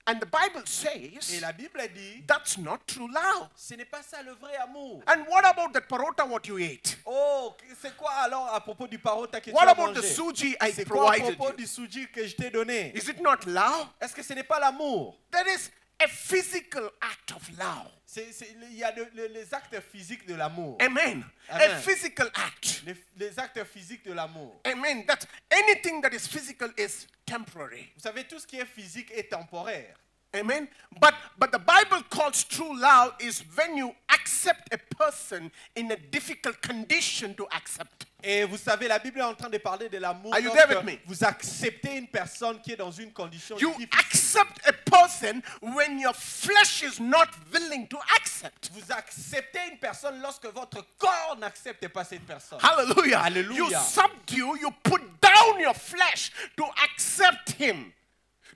And the Bible Et says la Bible dit, that's not true love. ce n'est pas ça le vrai amour. And what about that parota what you ate? Oh, c'est quoi alors à propos du parota que tu What as about the mangé? suji I C'est quoi à provided propos you? du suji que je t'ai donné? Is it not love? Est-ce que ce n'est pas l'amour? There is a physical act of love. Il y a les actes physiques de l'amour. Amen. A Amen. physical act. Les actes physiques de l'amour. Amen. That anything that is physical is temporary. Vous savez, tout ce qui est physique est temporaire. Amen. But the Bible calls true love is when you accept a person in a difficult condition to accept. Et vous savez, la Bible est en train de parler de l'amour. Are you lorsque there with me? Vous acceptez une personne qui est dans une condition You difficile. accept a person when your flesh is not willing to accept. Vous acceptez une personne lorsque votre corps n'accepte pas cette personne. Hallelujah. Hallelujah. You subdue, you put down your flesh to accept him.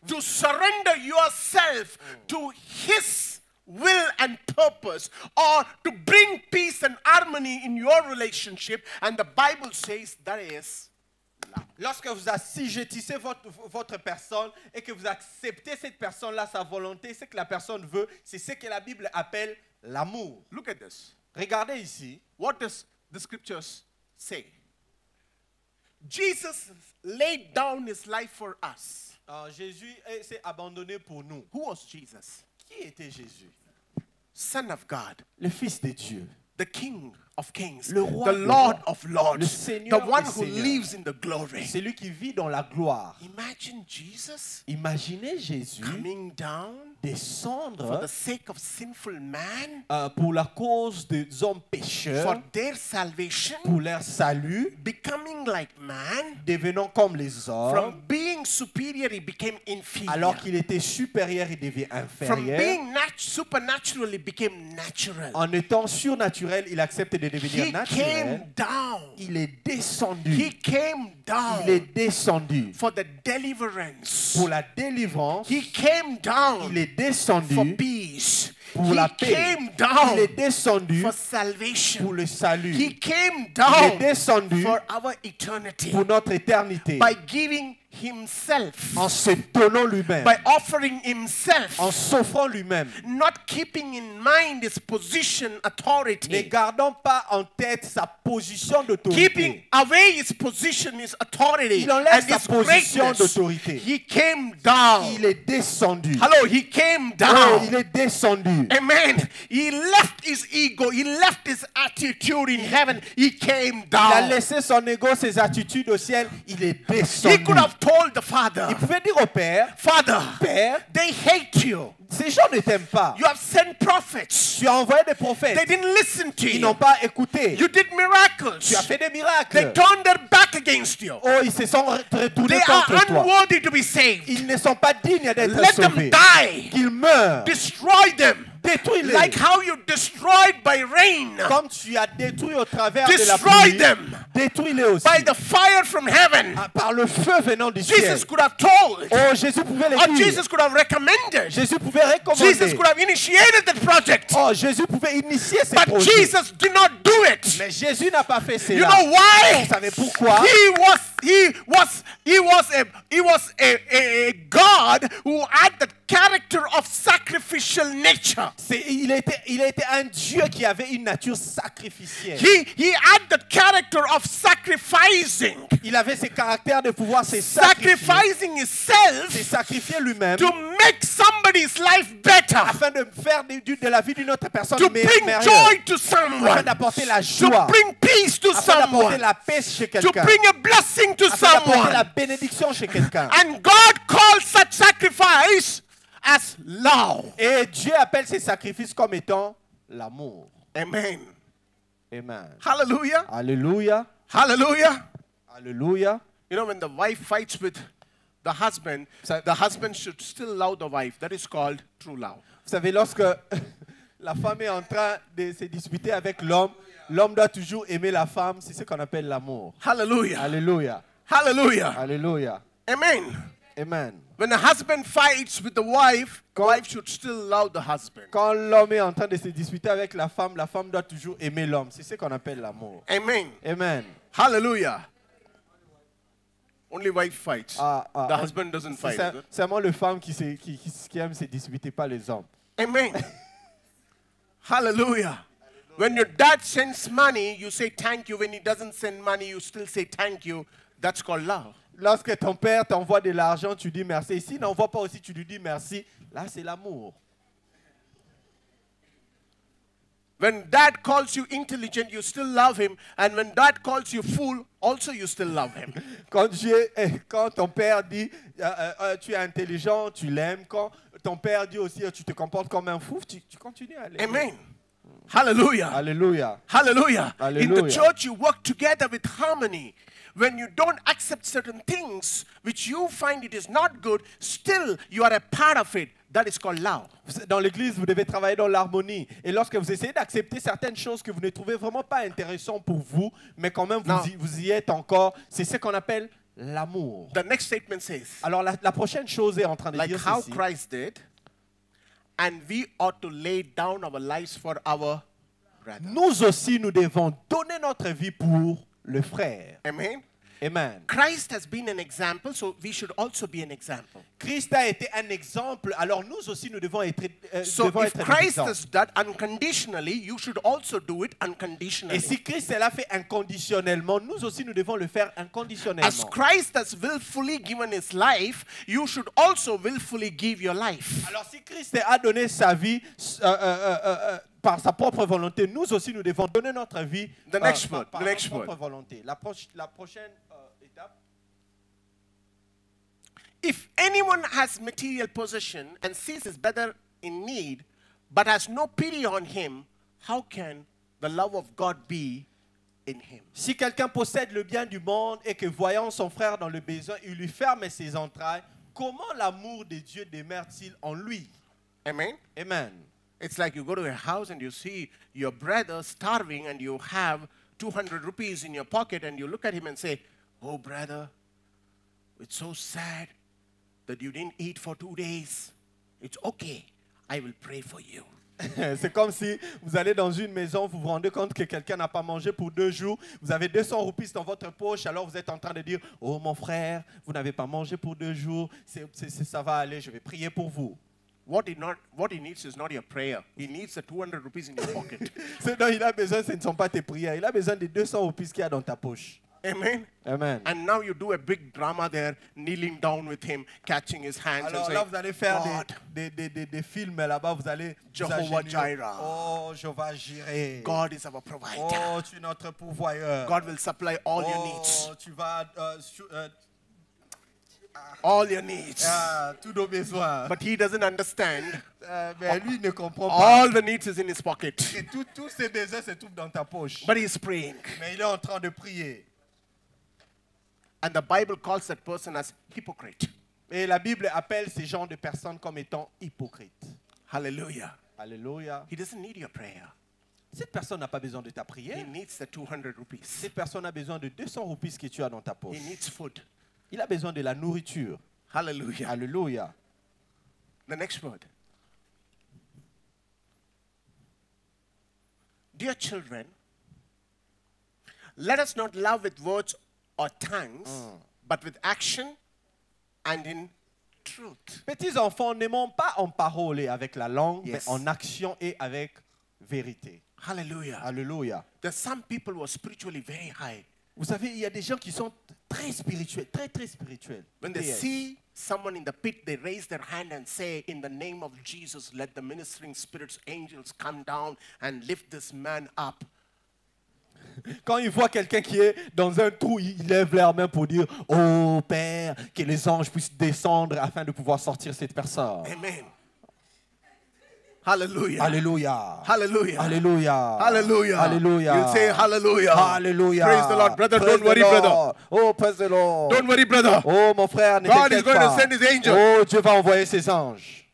To surrender yourself to his will and purpose, or to bring peace and harmony in your relationship. And the Bible says that is love. Lorsque vous assujettissez votre personne et que vous acceptez cette personne-là, sa volonté, ce que la personne veut, c'est ce que la Bible appelle l'amour. Look at this. Regardez ici. What does the scriptures say? Jesus laid down his life for us. Jésus s'est abandonné pour nous. Who was Jesus? Qui était Jésus? Son of God, Le Fils de Dieu. the King of Kings, Le roi the des Lord rois, of Lords, le the Seigneur one des who seigneurs. lives in the glory. C'est lui qui vit dans la gloire. Imagine Jesus Imaginez Jésus coming down for descendre the sake of sinful man, pour la cause des hommes for pécheurs, their salvation, pour leur salut, becoming like man. devenant comme les hommes. From being superior, he became inferior. Alors qu'il était supérieur, il devient From inférieur. being supernaturally became natural. En étant surnaturel, il accepte de devenir He naturel. came down. Il est descendu. He came down Il est descendu for the deliverance. pour la délivrance. He came down Il est for descendu peace. pour la paix. came Il down est descendu for salvation. pour le salut. He came Il est down descendu for our eternity pour notre éternité. by giving himself, En se donnant lui-même. by offering himself, En s'offrant lui-même. not keeping in mind his position, Ne authority, gardant pas en tête sa position keeping d'autorité. away his position, his authority, Il enlève and sa his position greatness. d'autorité. He came down. Il est descendu. Hello, he came Oh, down. il est descendu. Amen. He left his ego. He left his attitude in heaven. He came Il a down. laissé son ego, ses attitudes au ciel. Il est He descendu. could have told the Father, Il pouvait dire au Père, Father, Père, they hate you. ces gens ne t'aiment pas. You have sent prophets. Tu as envoyé des They prophètes. didn't listen to Ils you. n'ont pas écouté. You did miracles. Tu as fait des They miracles. turned their back against you. Oh, ils se sont They retournés are contre toi. unworthy to be saved. Ils ne sont pas dignes d'être Let them sauvés. die. Qu'ils meurent. Destroy them. Détruis-les. Like how you destroyed by rain. Comme tu as détruit au travers de la Destroy pluie. them Détruis-les aussi. by the fire from heaven. Ah, par le feu venant du ciel. Jesus could have told. Oh, Jésus pouvait les Or dire. Jesus could have recommended. Jésus pouvait Jesus recommander. could have initiated the project. Oh, Jésus pouvait initier ces But projets. Jesus did not do it. Mais Jésus n'a pas fait cela. You know why? Vous savez pourquoi? He was a God who had the character of sacrificial nature. Il était un Dieu qui avait une nature sacrificielle. He had the character of sacrificing. Il avait ce caractère de pouvoir se sacrifier. Sacrificing Se himself sacrifier lui-même to make somebody's life better. afin de faire de la vie d'une autre personne To bring meilleure. joy to Afin someone. d'apporter la To joie. bring peace to Afin d'apporter someone. la paix chez To quelqu'un. bring a blessing to Afin d'apporter la someone. bénédiction chez quelqu'un. And God calls such sacrifice as love. Et Dieu appelle ces sacrifices comme étant l'amour. Amen. Amen. Hallelujah. Alléluia. Hallelujah. Alléluia. You know, when the wife fights with the husband should still love the wife. That is called true love. Vous savez, lorsque la femme est en train de se disputer avec l'homme, l'homme doit toujours aimer la femme. C'est ce qu'on appelle l'amour. Hallelujah. Alléluia. Hallelujah. Alléluia. Amen. Amen. When the husband fights with the wife should still love the husband. Quand l'homme est en train de se disputer avec la femme doit toujours aimer l'homme. C'est ce qu'on appelle l'amour. Amen. Amen. Hallelujah. Only wife fights. The husband doesn't fight. C'est Is it? seulement les femmes qui aiment se disputer, pas les hommes. Amen. Hallelujah. When your dad sends money, you say thank you. When he doesn't send money, you still say thank you. That's called love. Lorsque ton père t'envoie de l'argent, tu dis merci. Et s'il n'envoie pas aussi, tu lui dis merci. Là, c'est l'amour. When dad calls you intelligent, you still love him. And when dad calls you fool, also you still love him. Quand ton père dit tu es intelligent, tu l'aimes. Quand ton père dit aussi tu te comportes comme un fou, tu continues à l'aimer. Amen. Hallelujah. Alléluia. Hallelujah. In the Hallelujah. church, you work together with harmony. When you don't accept certain things which you find it is not good, still you are a part of it. That is called love. Dans l'église, vous devez travailler dans l'harmonie. Et lorsque vous essayez d'accepter certaines choses que vous ne trouvez vraiment pas intéressantes pour vous, mais quand même vous y êtes encore, c'est ce qu'on appelle l'amour. The next statement says, Alors la prochaine chose est en train de like dire how ceci. Christ did, and we ought to lay down our lives for our brother. Nous aussi, nous devons donner notre vie pour le frère. Amen. Amen. Christ has been an example, so we should also be an example. Christ a été un exemple, alors nous aussi nous devons être, So devons if être un Christ exemple. has done unconditionally, you should also do it Et unconditionally. si Christ l'a fait inconditionnellement, nous aussi nous devons le faire As inconditionnellement. Christ has willfully given his life, you should also willfully give your life. Alors si Christ a donné sa vie par sa propre volonté, nous aussi nous devons donner notre vie The next word, par the next notre propre word. volonté. La prochaine étape. If anyone has material possession and sees his brother in need, but has no pity on him, how can the love of God be in him? Si quelqu'un possède le bien du monde et que voyant son frère dans le besoin, il lui ferme ses entrailles, comment l'amour de Dieu demeure-t-il en lui? Amen. Amen. It's like you go to a house and you see your brother starving and you have 200 rupees in your pocket and you look at him and say, "Oh, brother, it's so sad that you didn't eat for 2 days. It's okay. I will pray for you." C'est comme si vous allez dans une maison, vous vous rendez compte que quelqu'un n'a pas mangé pour 2 jours, vous avez 200 roupies dans votre poche, alors vous êtes en train de dire « Oh mon frère, vous n'avez pas mangé pour 2 jours, ça va aller, je vais prier pour vous. » What he needs is not your prayer. He needs the 200 rupees in your pocket. Ce dont il a besoin, ce ne sont pas tes prières, il a besoin des 200 roupies qu'il y a dans ta poche. Amen. Amen. And now you do a big drama there, kneeling down with him, catching his hands Alors and là, saying, vous allez faire God, des films là-bas, vous allez Jehovah gémir. Jireh. Oh, Jehovah Jireh. God is our provider. Oh, tu es notre pourvoyeur. God will supply all your needs. Oh, tu vas All your needs. tous nos besoins. But he doesn't understand. Mais lui ne comprend pas. All the needs is in his pocket. Et tous ces besoins se trouvent dans ta poche. But he's praying. Mais il est en train de prier. And the Bible calls that person as hypocrite. Et la Bible appelle ces genres de personnes comme étant hypocrites. Hallelujah. Alléluia. He doesn't need your prayer. Cette personne n'a pas besoin de ta He prière. needs the 200 rupees. Cette personne a besoin de 200 roupies que tu as dans ta poche. He needs food. Il a besoin de la nourriture. Hallelujah. Alléluia. The next word. Dear children, let us not love with words or tongues, but with action and in truth. Petits enfants, n'aimons pas en parole et avec la langue, Yes. mais en action et avec vérité. Hallelujah. Alléluia. There's some people who are spiritually very high. Vous savez, il y a des gens qui sont très spirituels, très très spirituels. When they Yes. see someone in the pit, they raise their hand and say, in the name of Jesus, let the ministering spirits, angels come down and lift this man up. Quand ils voient quelqu'un qui est dans un trou, ils lèvent leurs mains pour dire « Oh Père, que les anges puissent descendre afin de pouvoir sortir cette personne. Amen. Hallelujah. Alléluia. Hallelujah. Alléluia. Hallelujah. Alléluia. You say hallelujah. Alléluia. Praise the Lord. Brother, Praise don't worry, the brother. Lord. Oh, praise the Lord. Don't worry, brother. Oh, mon frère, ne God is t'inquiète going to pas. send his angel. Oh, Dieu va envoyer ses anges.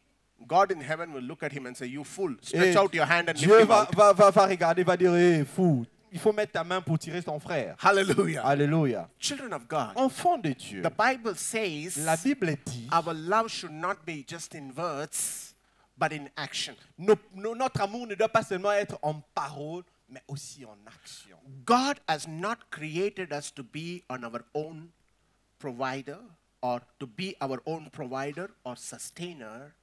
God in heaven will look at him and say, you fool, Et stretch out your hand and lift Dieu him out. va regarder, va dire hey, fou, il faut mettre ta main pour tirer ton frère. Hallelujah. Alléluia. Children of God, Enfants de Dieu. the Bible says La Bible dit our love should not be just in words, but in action. notre amour ne doit pas seulement être en parole, mais aussi en action. God has not created us to be on our own provider or to be our own provider or sustainer.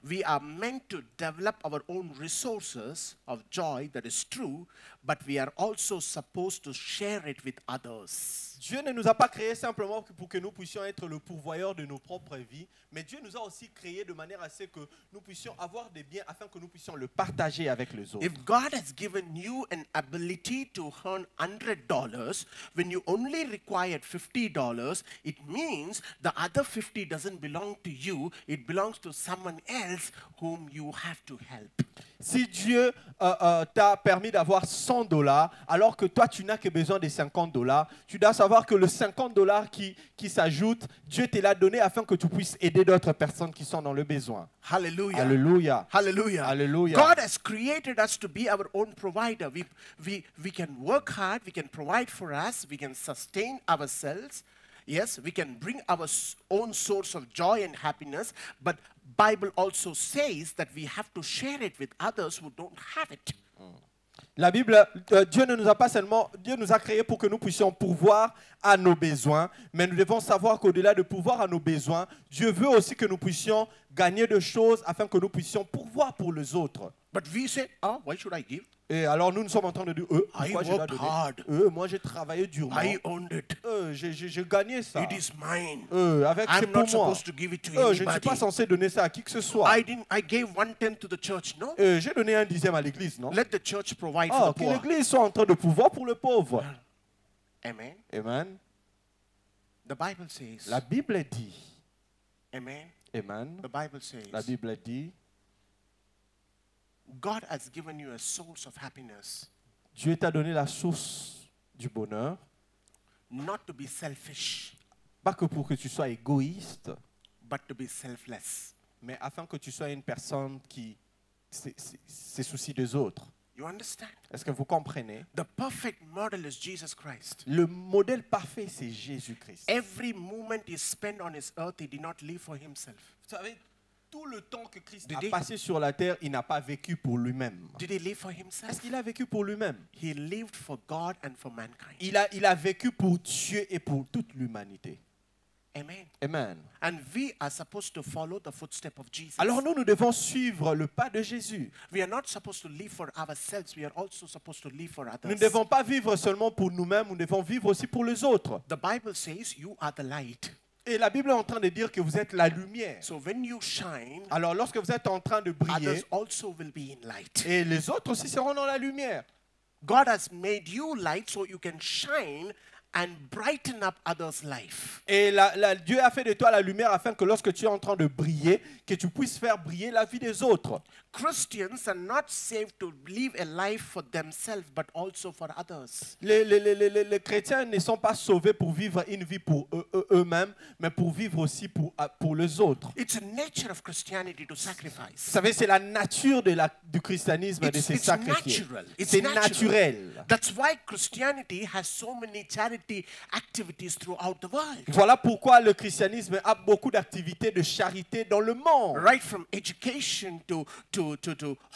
We are meant to develop our own resources of joy, that is true, but we are also supposed to share it with others. Dieu ne nous a pas créés simplement pour que nous puissions être le pourvoyeur de nos propres vies, mais Dieu nous a aussi créés de manière à ce que nous puissions avoir des biens afin que nous puissions le partager avec les autres. If God has given you an ability to earn $100, when you only required $50, it means the other 50 doesn't belong to you, it belongs to someone else whom you have to help. Si Dieu t'a permis d'avoir $100, alors que toi tu n'as que besoin de $50, tu dois savoir que le $50 qui s'ajoute, Dieu te l'a donné afin que tu puisses aider d'autres personnes qui sont dans le besoin. Hallelujah. Alléluia. Hallelujah. Hallelujah. God has created us to be our own provider. We can work hard, we can provide for us, we can sustain ourselves. Yes, we can bring our own source of joy and happiness, but Bible also says that we have to share it with others who don't have it. La Bible, Dieu ne nous a pas seulement, Dieu nous a créés pour que nous puissions pourvoir à nos besoins, mais nous devons savoir qu'au-delà de pourvoir à nos besoins, Dieu veut aussi que nous puissions gagner de choses afin que nous puissions pourvoir pour les autres. But we say, why should I give? Et alors nous sommes en train de dire, pourquoi I je dois worked donner? hard. Moi j'ai travaillé durement. I owned it. J'ai gagné ça. It is mine. Avec c'est I'm pour not moi. supposed to give it to Je ne suis anybody. pas censé donner ça à qui que ce soit. I gave 1/10 to the church. No. J'ai donné 1/10 à l'église, non? Let the church provide for the Que poor. l'église soit en train de pouvoir pour le pauvre. Amen. Amen. The Bible says. La Bible dit. Amen. Amen. The Bible says. La Bible dit. God has given you a source of happiness. Dieu t'a donné la source du bonheur. Not to be selfish, Pas que pour que tu sois égoïste, but to be selfless. mais afin que tu sois une personne qui se soucie des autres. You understand? Est-ce que vous comprenez? The perfect model is Jesus Christ. Le modèle parfait, c'est Jésus-Christ. Every moment he spent on his earth, he did not live for himself. Vous savez, tout le temps que Christ Did a he? passé sur la terre, il n'a pas vécu pour lui-même. Did he live for Est-ce himself? qu'il a vécu pour lui-même? He lived for God and for mankind. Il a vécu pour Dieu et pour toute l'humanité. Amen. Amen. And we are supposed to follow the footsteps of Jesus. Alors nous devons suivre le pas de Jésus. We are not supposed to live for ourselves. We are also supposed to live for Nous others. ne devons pas vivre seulement pour nous-mêmes, nous devons vivre aussi pour les autres. The Bible says you are the light. Et la Bible est en train de dire que vous êtes la lumière. So when you shine, Alors lorsque vous êtes en train de briller, others also will be in light. et les autres aussi seront dans la lumière. God has made you light so you can shine and brighten up others' life. Et Dieu a fait de toi la lumière afin que lorsque tu es en train de briller, que tu puisses faire briller la vie des autres. Christians are not saved to live a life for themselves, but also for others. Les chrétiens ne sont pas sauvés pour vivre une vie pour eux-mêmes, mais pour vivre aussi pour les autres. It's a nature of Christianity to Vous sacrifice. savez, c'est la nature du christianisme de se sacrifier. natural. It's C'est natural. naturel. That's why Christianity has so many charity activities throughout the world. Voilà pourquoi le christianisme a beaucoup d'activités de charité dans le monde. Right from education to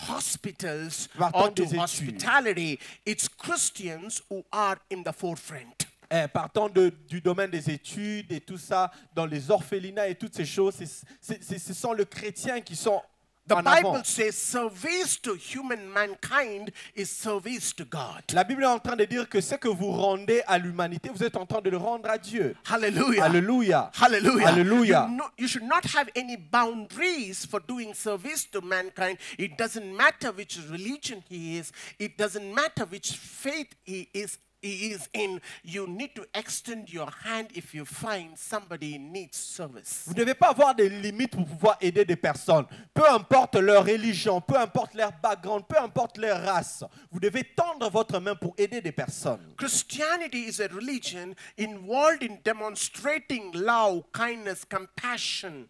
hospitals Partant or to des études. hospitality, it's Christians who are in the forefront. Partant du domaine des études et tout ça, dans les orphelinats et toutes ces choses, ce sont les chrétiens qui sont The en avant. Bible says service to human mankind is service to God. La Bible est en train de dire que ce que vous rendez à l'humanité, vous êtes en train de le rendre à Dieu. Hallelujah. Alléluia. Hallelujah. Hallelujah. You should not have any boundaries for doing service to mankind. It doesn't matter which religion he is. It doesn't matter which faith he is in. You need to extend your hand if you find somebody needs service. Vous ne devez pas avoir des limites pour pouvoir aider des personnes. Peu importe leur religion, peu importe leur background, peu importe leur race. Vous devez tendre votre main pour aider des personnes. Christianity is a religion involved in demonstrating love, kindness, compassion,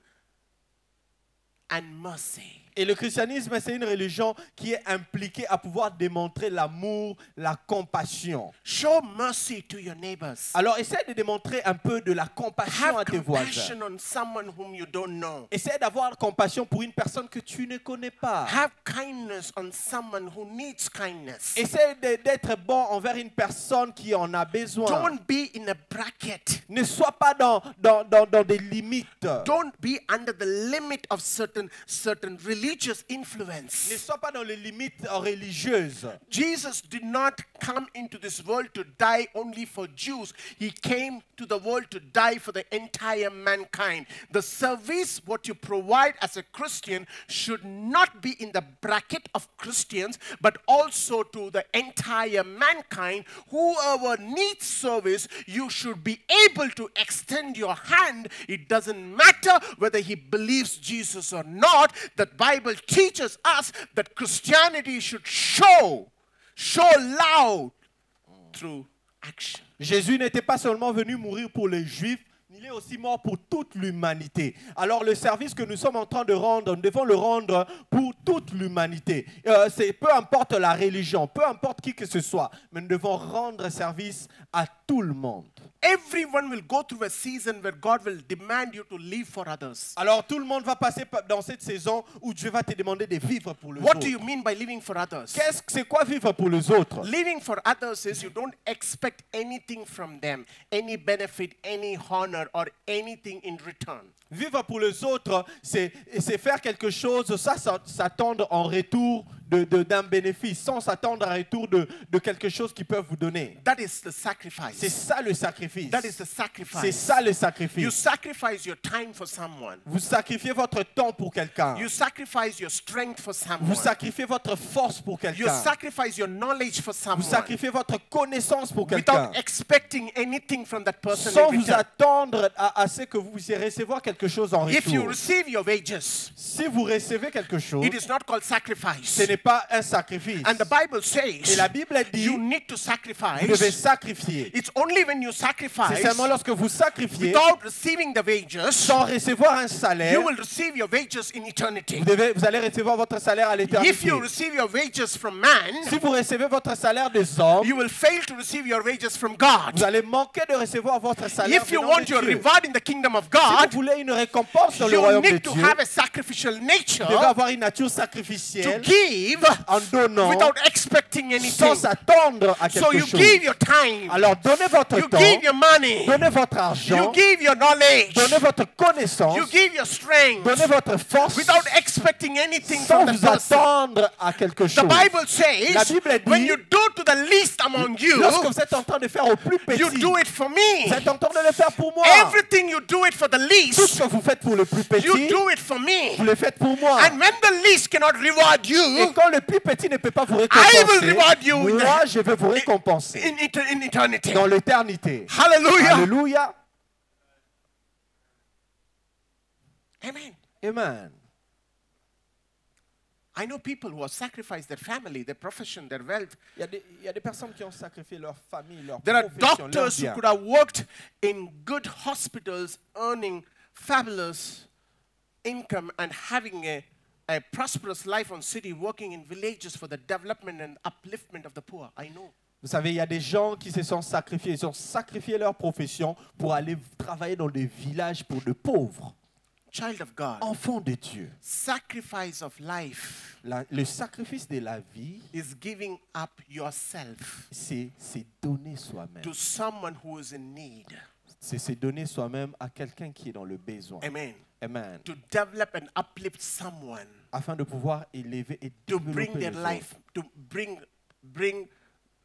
and mercy. Et le christianisme, c'est une religion qui est impliquée à pouvoir démontrer l'amour, la compassion. Show mercy to your neighbors. Alors, essaie de démontrer un peu de la compassion à Have tes voisins. compassion on someone whom you don't know. Essaie d'avoir compassion pour une personne que tu ne connais pas. Have kindness on someone who needs kindness. Essaie d'être bon envers une personne qui en a besoin. Don't be in a bracket. Ne sois pas dans des limites. Don't be under the limit of certain religious Ne influence. sois pas dans les limites religieuses. Jesus did not come into this world to die only for Jews. He came to the world to die for the entire mankind. The service what you provide as a Christian should not be in the bracket of Christians, but also to the entire mankind. Whoever needs service, you should be able to extend your hand. It doesn't matter whether he believes Jesus or not. The Bible teaches us that Christianity should show loud through action. Jésus n'était pas seulement venu mourir pour les Juifs, il est aussi mort pour toute l'humanité. Alors le service que nous sommes en train de rendre, nous devons le rendre pour toute l'humanité. Peu importe la religion, peu importe qui que ce soit, mais nous devons rendre service à tout le monde. Everyone will go through a season where God will demand you to live for others. Alors tout le monde va passer dans cette saison où Dieu va te demander de vivre pour les What autres. do you mean by living for others? C'est quoi vivre pour les autres? Living for others is you don't expect anything from them, any benefit, any honor, or anything in return. Vivre pour les autres, c'est faire quelque chose sans s'attendre en retour d'un bénéfice, sans s'attendre en retour de quelque chose qu'ils peuvent vous donner. That is the sacrifice. C'est ça le sacrifice. That is the sacrifice. C'est ça le You sacrifice. sacrifice your time for someone. Vous sacrifiez votre temps pour quelqu'un. You sacrifice your strength for someone. Vous sacrifiez votre force pour You quelqu'un. sacrifice your knowledge for Vous someone. sacrifiez votre connaissance pour quelqu'un. Without expecting anything from that person Sans in vous return. attendre à ce que vous puissiez recevoir quelque chose en If you retour. receive your wages, Si vous recevez quelque chose, it is not called sacrifice. ce n'est n'est pas un sacrifice. And the Bible Et says la Bible dit, you need to vous devez sacrifice. sacrifier. It's only when you C'est sacrifice seulement lorsque vous sacrifiez without receiving the wages, sans recevoir un salaire, you will receive your wages in eternity. vous allez recevoir votre salaire à If l'éternité. you receive your wages from man, Si vous recevez votre salaire des hommes, you will fail to receive your wages from God. vous allez manquer de recevoir votre salaire If you venant de want your Dieu. reward in the kingdom of Si God, vous voulez une récompense dans le you royaume de need to Dieu, have a sacrificial vous devez nature avoir une nature to sacrificielle give en donnant without expecting anything. sans s'attendre à So quelque you chose. give your time, Alors donnez votre you temps, give your money, donnez votre you argent, give your knowledge, donnez votre connaissance, you give your strength donnez votre force without expecting anything sans from the vous person. attendre à quelque The chose. Bible La says, Bible dit, when you do to the least among you, lorsque vous êtes en train de faire au plus petit, you do it for me. vous êtes en train de le faire pour moi. Everything you do it for the Tout least, ce que vous faites pour le plus you petit, do it for me. vous le faites pour moi. And when the least cannot reward Et you quand le plus petit ne peut pas vous will récompenser, reward you in moi je vais vous récompenser in eternity. dans l'éternité. Hallelujah. Alléluia. Amen. Amen. I know people who have sacrificed their family, their profession, their wealth. Il y a des personnes qui ont sacrifié leur famille, leur There are profession, leur doctors who bien. could have worked in good hospitals, earning fabulous income and having a prosperous life on city, working in villages for the development and upliftment of the poor. I know. Vous savez, il y a des gens qui se sont sacrifiés, ils ont sacrifié leur profession pour aller travailler dans des villages pour de pauvres. Child of God, Enfants de Dieu. sacrifice of life Le sacrifice de la vie, is giving up yourself c'est donner soi-même. to someone who is in need. C'est se donner soi-même à quelqu'un qui est dans le besoin. Amen. Amen. To develop and uplift someone, Afin de pouvoir élever et to bring développer their les life, autres. to bring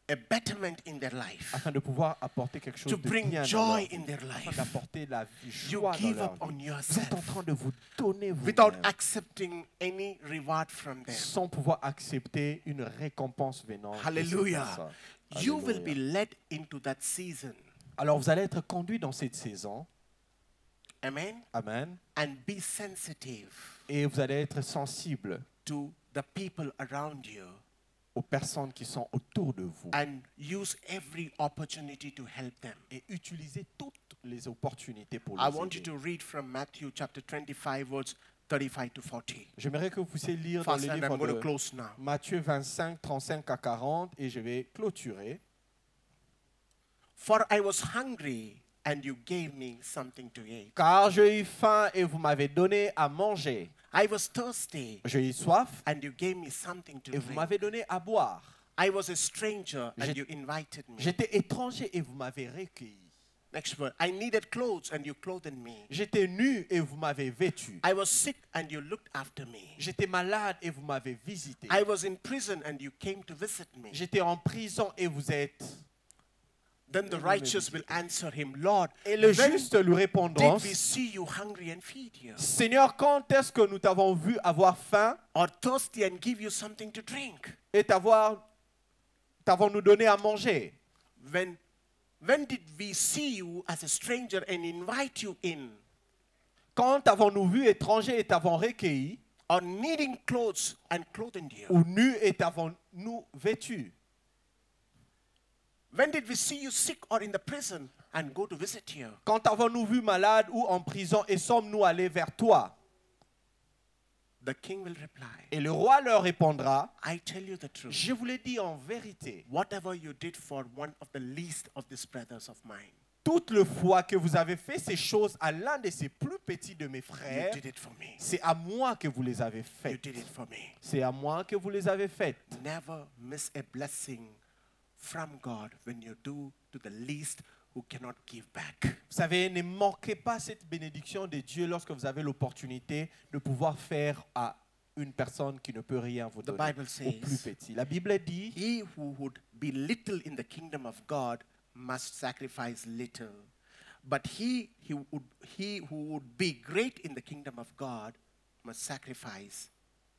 a betterment in their life, Afin de pouvoir apporter quelque chose to de bring bien dans joy leur vie. in their Afin life. d'apporter la You joie dans give leur up vie. on Vous êtes en yourself train de vous donner without vous-même accepting any reward from them. sans pouvoir accepter une récompense venant de cette Hallelujah. personne. You will Alléluia. be led into that season. Alors vous allez être conduit dans cette saison. Amen. Amen. And be sensitive Et vous allez être sensible to the people around you aux personnes qui sont autour de vous. and use every opportunity to help them. Et utilisez toutes les opportunités pour I les want you aider. to read from Matthew chapter 25, verse 35 to 40. J'aimerais que vous puissiez lire dans Fast, le and I'm livre going to de close now. Matthieu 25, 35 à 40 et je vais clôturer. For I was hungry, and you gave me something to eat. Car j'ai eu faim et vous m'avez donné à manger. I was thirsty, J'ai eu soif and you gave me something to et vous drink. m'avez donné à boire. I was a stranger, and J'étais- you invited me. J'étais étranger et vous m'avez recueilli. Next word. I needed clothes, and you clothed me. J'étais nu et vous m'avez vêtu. I was sick, and you looked after me. J'étais malade et vous m'avez visité. I was in prison, and you came to visit me. J'étais en prison et vous êtes. Then the righteous will answer him, Lord, Et le when juste lui répondra, did we see you hungry and feed you? Seigneur, quand est-ce que nous t'avons vu avoir faim Or thirsty and give you something to drink? et t'avons-nous donné à manger? When did we see you as a stranger and invite you in? Quand t'avons-nous vu étranger et t'avons recueilli, Or needing clothes and clothing you? ou nu et t'avons-nous vêtu? When did we see you sick or in the prison and go to visit you? Quand avons-nous vu malade ou en prison et sommes-nous allés vers toi? The king will reply, Et le roi leur répondra, I tell you the truth. je vous l'ai dit en vérité, Whatever you did for one of the least of these brothers of mine, toute le fois que vous avez fait ces choses à l'un de ces plus petits de mes you frères, did it for me. c'est à moi que vous les avez You faites. did it for me. C'est à moi que vous les avez faites. Never miss a blessing from God when you do to the least who cannot give back. Vous savez, ne manquez pas cette bénédiction de Dieu lorsque vous avez l'opportunité de pouvoir faire à une personne qui ne peut rien vous The donner, Bible au plus says, petit. La Bible dit, He who would be little in the kingdom of God must sacrifice little. But he who would be great in the kingdom of God must sacrifice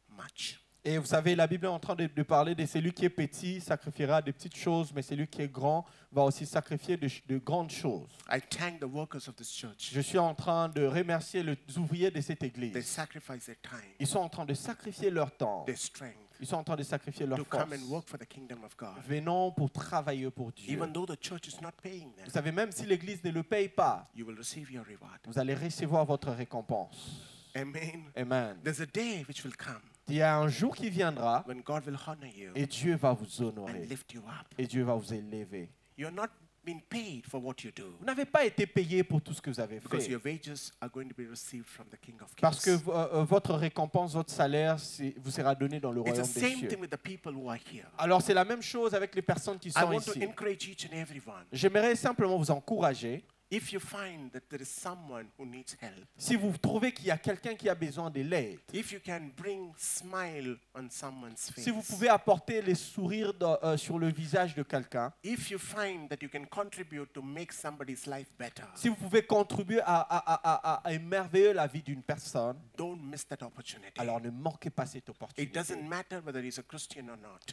much. et vous savez, la Bible est en train de parler de celui qui est petit sacrifiera des petites choses, mais celui qui est grand va aussi sacrifier de grandes choses. I thank the workers of this church. Je suis en train de remercier les ouvriers de cette They église. sacrifice their time, Ils sont en train de sacrifier leur temps, their strength, Ils sont en train de sacrifier leur to come force. and work for the kingdom of God. Venons pour travailler pour Dieu. Even though the church is not paying them, Vous savez, même si l'Église ne le paye pas, you will receive your reward. vous allez recevoir votre récompense. Amen. Amen. There's a day which will come Il y a un jour qui viendra when God will honor you et Dieu va vous honorer. and lift you up. Et Dieu va vous élever. You're not being paid for what you do, Vous n'avez pas été payé pour tout ce que vous avez because fait. your wages are going to be received from the King of Parce que Kings. votre récompense, votre salaire, vous sera donné dans le It's the royaume des same cieux. thing with the people who are here. Alors c'est la même chose avec les personnes qui I sont want to ici. encourage each and everyone. J'aimerais simplement vous encourager. If you find that there is someone who needs help, Si vous trouvez qu'il y a quelqu'un qui a besoin de l'aide, if you can bring smile on someone's face, si vous pouvez apporter les sourires sur le visage de quelqu'un, if you find that you can contribute to make somebody's life better, si vous pouvez contribuer à émerveiller la vie d'une personne, don't miss that opportunity. alors ne manquez pas cette It opportunité. doesn't matter whether he's a Christian or not.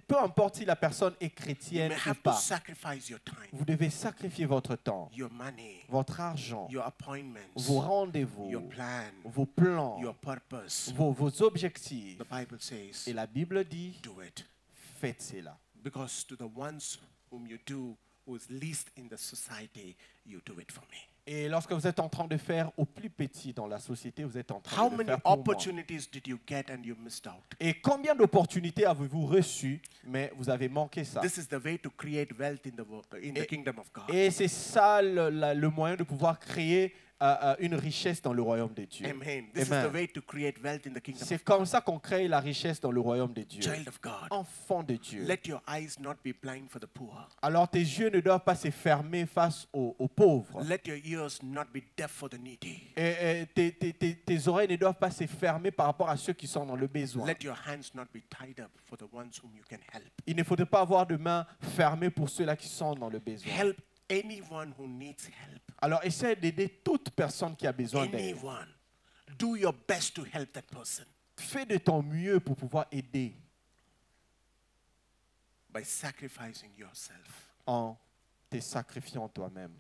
Peu importe si la personne est You chrétienne may ou have to pas, sacrifice your time, vous devez sacrifier votre temps, your money, votre argent, your appointments, vos rendez-vous, your plan, vos plans, your purpose. vos objectifs. The Bible says, Et la Bible dit, do it. faites cela. Because to the ones whom you do, who is least in the society, you do it for me. Et lorsque vous êtes en train de faire au plus petit dans la société, vous êtes en train How de le many faire pour moi. opportunities did you get and you missed out? Et combien d'opportunités avez-vous reçues, mais vous avez manqué ça? This is the way to create wealth in the kingdom of God. Et c'est ça le moyen de pouvoir créer une richesse dans le royaume de Dieu. Amen. This is Amen. the way to create wealth in the kingdom C'est of comme ça qu'on crée la richesse dans le royaume de Dieu. Child of God. Enfant de Dieu. Let your eyes not be blind for the poor. Alors tes yeux ne doivent pas se fermer face aux pauvres. Let your ears not be deaf for the needy. Et tes oreilles ne doivent pas se fermer par rapport à ceux qui sont dans le besoin. Let your hands not be tied up for the ones whom you can help. Il ne faudrait pas avoir de mains fermées pour ceux-là qui sont dans le besoin. Help anyone who needs help. Alors essaie d'aider toute personne qui a besoin d'aide. Anyone. Do your best to help that person Fais de ton mieux pour pouvoir aider by sacrificing yourself. en te sacrifiant toi-même.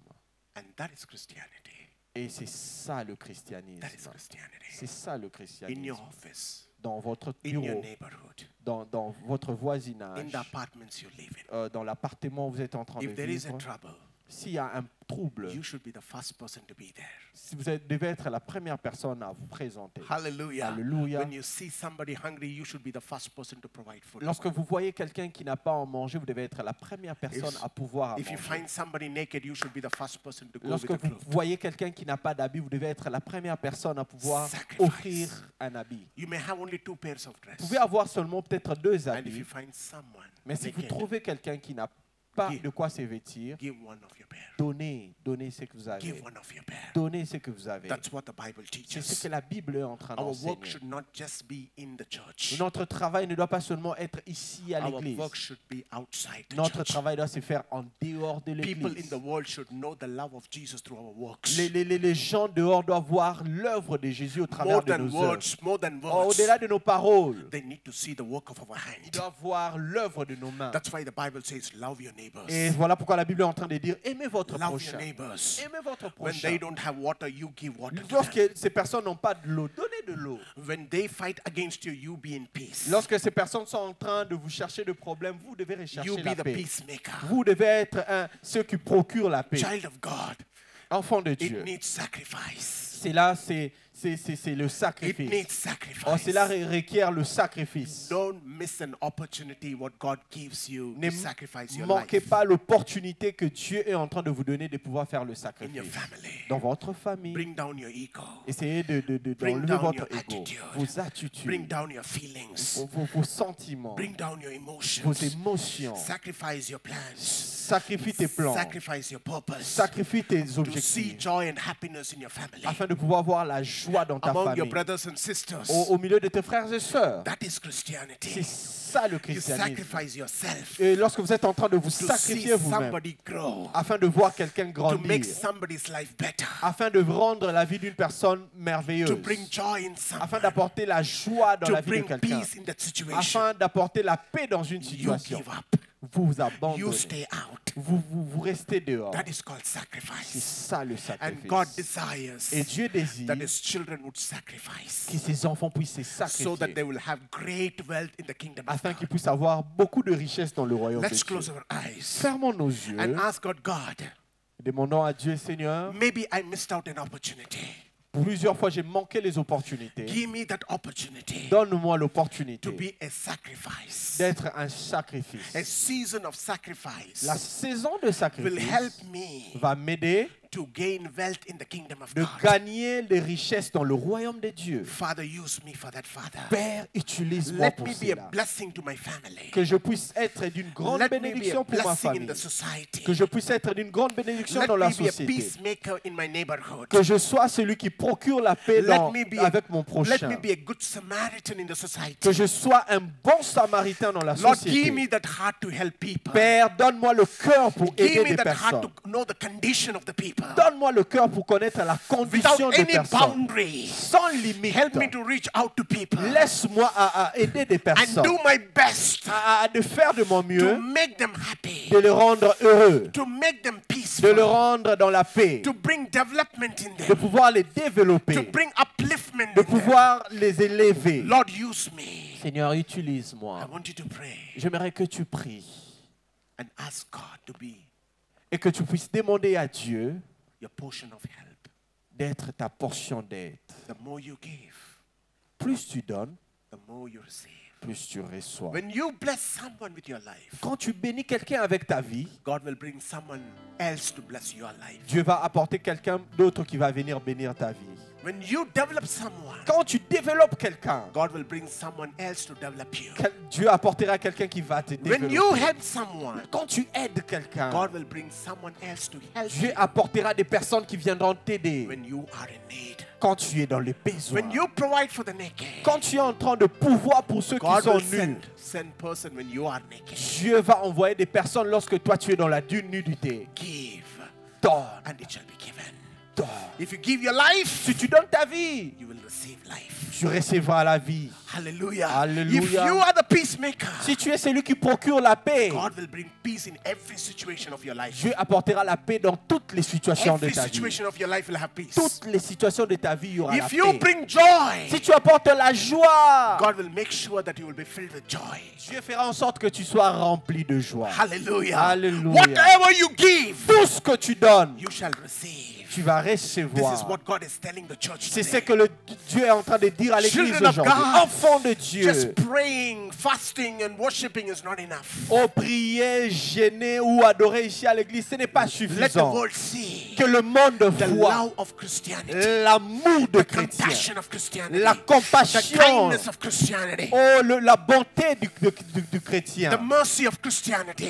And that is Christianity. Et c'est ça le christianisme. That is Christianity. C'est ça le In christianisme. your office, Dans votre in your bureau, neighborhood, dans votre in voisinage, the apartments you live in. dans l'appartement où vous êtes en train de If there is a vivre. trouble, S'il y a un trouble, you should be the first person to be there. si vous devez être la première personne à vous présenter. Hallelujah. Alléluia. When you see somebody hungry, you should be the first person to provide food. Lorsque vous voyez quelqu'un qui n'a pas à manger, vous devez être la première personne à pouvoir If you manger. find somebody naked, you should be the first person to go Lorsque with the vous cloth. voyez quelqu'un qui n'a pas d'habit, vous devez être la première personne à pouvoir Sacrifice. offrir un habit. You may have only 2 pairs of dress. Vous pouvez avoir seulement peut-être 2 And if you habits, find someone mais si vous naked, trouvez quelqu'un qui n'a pas Give. de quoi se vêtir, give one of your pairs. donnez ce que vous avez. Give one of your pairs. Donnez ce que vous avez. That's what the Bible C'est ce teaches. que la Bible est en train Our work d'enseigner. should not just be in the church. Notre travail ne doit pas seulement être ici à Our l'église. work should be outside the Notre church. travail doit se faire en dehors de People in l'église. the world should know the love of Jesus through our works. Les gens dehors doivent voir l'œuvre de Jésus au travers More de than nos œuvres. words, more than words. Au-delà de nos paroles, They need to see the work of our ils hand. doivent voir l'œuvre de nos mains. That's why the Bible says, love your neighbors. Et voilà pourquoi la Bible est en train de dire aimez votre Love your prochain. neighbors. Aimez votre When prochain. they don't have water, you give water to them. Lorsque ces personnes n'ont pas de l'eau, donnez de l'eau. When they fight against you, you be in peace. Lorsque ces personnes sont en train de vous chercher de problèmes, vous devez You rechercher be la the paix. peacemaker. Vous devez être ceux qui procurent la paix. Child of God, Enfant de it Dieu. needs sacrifice. C'est là, c'est le It sacrifice. needs Oh, cela sacrifice. requiert le sacrifice. Don't miss an opportunity what God gives you Ne to sacrifice your manquez life pas l'opportunité que Dieu est en train de vous donner de pouvoir faire le in your sacrifice. family. Dans votre famille, Bring down your ego. essayez Bring d'enlever down votre your ego, attitude. vos Bring attitudes, down your feelings. vos sentiments, Bring down your vos emotions. émotions. Sacrifice your plans. Sacrifie tes plans, Sacrifice your purpose. sacrifie tes To see objectifs, joy and happiness in your family. afin de pouvoir voir la joie dans ta Among your famille, brothers and sisters. au milieu de tes frères et sœurs. That is C'est Christianity. ça le You christianisme. sacrifice yourself Et lorsque vous êtes en train de vous to see sacrifier vous-même, somebody grow, afin de voir quelqu'un to grandir, make somebody's life better, afin de rendre la vie d'une personne to merveilleuse, bring joy in afin someone, d'apporter la joie dans to la vie de bring quelqu'un, peace in that situation. afin d'apporter la paix dans une You situation. give up. Vous vous You abandonnez. stay out. vous restez dehors. That is called C'est sacrifice. ça le And God sacrifice. desires Et Dieu désire that his children would sacrifice que ses enfants puissent se so that they sacrifier will have great wealth in the kingdom of afin God. qu'ils puissent avoir beaucoup de richesses dans le royaume de Let's close Dieu. our eyes Fermons nos yeux. and ask God, Demandons à Dieu, Seigneur, maybe I missed out an opportunity. plusieurs fois j'ai manqué les opportunités. Give me that opportunity Donne-moi to l'opportunité be a sacrifice. d'être un sacrifice. A season of sacrifice La saison de will sacrifice help me va m'aider to gain wealth in the kingdom of de God. gagner les richesses dans le royaume de Dieu. Father, use me for that, Father. Père, utilise-moi Let pour me be a cela. blessing to my family. Que je puisse être d'une grande Let me be a bénédiction pour ma blessing in famille. the society. Que je puisse être d'une grande bénédiction Let dans la me be a société. peacemaker in my neighborhood. Que je sois celui qui procure la paix Let me be a, avec mon let prochain. me be a good Samaritan in the society. Que je sois un bon samaritain dans la Lord, société. give me that heart to help people. Père, donne-moi le cœur pour Give aider me des that heart personnes. to know the condition of the people. Donne-moi le cœur pour connaître la condition Without des any personnes. boundary. Sans limite. Help me to reach out to people. Laisse-moi à aider des And personnes. do my best De faire de mon to mieux. make them happy. De les rendre heureux. To make them De peaceful. les rendre dans la paix. To bring development in De them. pouvoir les To développer. bring upliftment De in them. pouvoir les élever. Lord, use me. Seigneur, I utilise-moi. want you to pray J'aimerais que tu pries and ask God to be et que tu puisses demander à Dieu your portion of help. d'être ta portion d'aide. The more you give, Plus tu donnes, the more you receive. plus tu reçois. When you bless someone with your life, Quand tu bénis quelqu'un avec ta vie, God will bring someone else to bless your life. Dieu va apporter quelqu'un d'autre qui va venir bénir ta vie. When you develop someone, Quand tu développes quelqu'un, God will bring someone else to develop you. Dieu apportera quelqu'un qui va te When développer. you help someone, Quand tu aides quelqu'un, God will bring someone else to help Dieu you. apportera des personnes qui viendront t'aider. When you are in need, Quand tu es dans les besoins, when you provide for the naked, quand tu es en train de pouvoir pour ceux qui God sont will nus, send person when you are naked. Dieu va envoyer des personnes lorsque toi tu es dans la nudité. Give, Donne, and it shall be given. donne. If you give your life, Si tu donnes ta vie, you will receive life. tu recevras la vie. Hallelujah. Hallelujah. If you are the peacemaker, Si tu es celui qui procure la paix, God will bring peace in every situation of your life. Dieu apportera la paix dans toutes les situations de Every ta vie. situation of your life will have peace. Toutes les situations de ta vie, il y aura la If you paix. bring joy, Si tu apportes la joie, God will make sure that you will be filled with joy. Dieu fera en sorte que tu sois rempli de joie. Hallelujah. Hallelujah. Whatever you give, Tout ce que tu donnes, you shall receive. tu vas This is recevoir. what God is telling the church C'est ce today. que Dieu est en train de dire à l'église Children of aujourd'hui. God, Enfants de Dieu, Just praying, fasting, and worshiping is not enough. oh, prier, gêner ou adorer ici à l'église, ce n'est pas Let the suffisant. world see Que le monde the voit love of Christianity, l'amour de the chrétien, compassion of Christianity, la the compassion, kindness of Christianity, oh, la bonté du chrétien, the mercy of Christianity.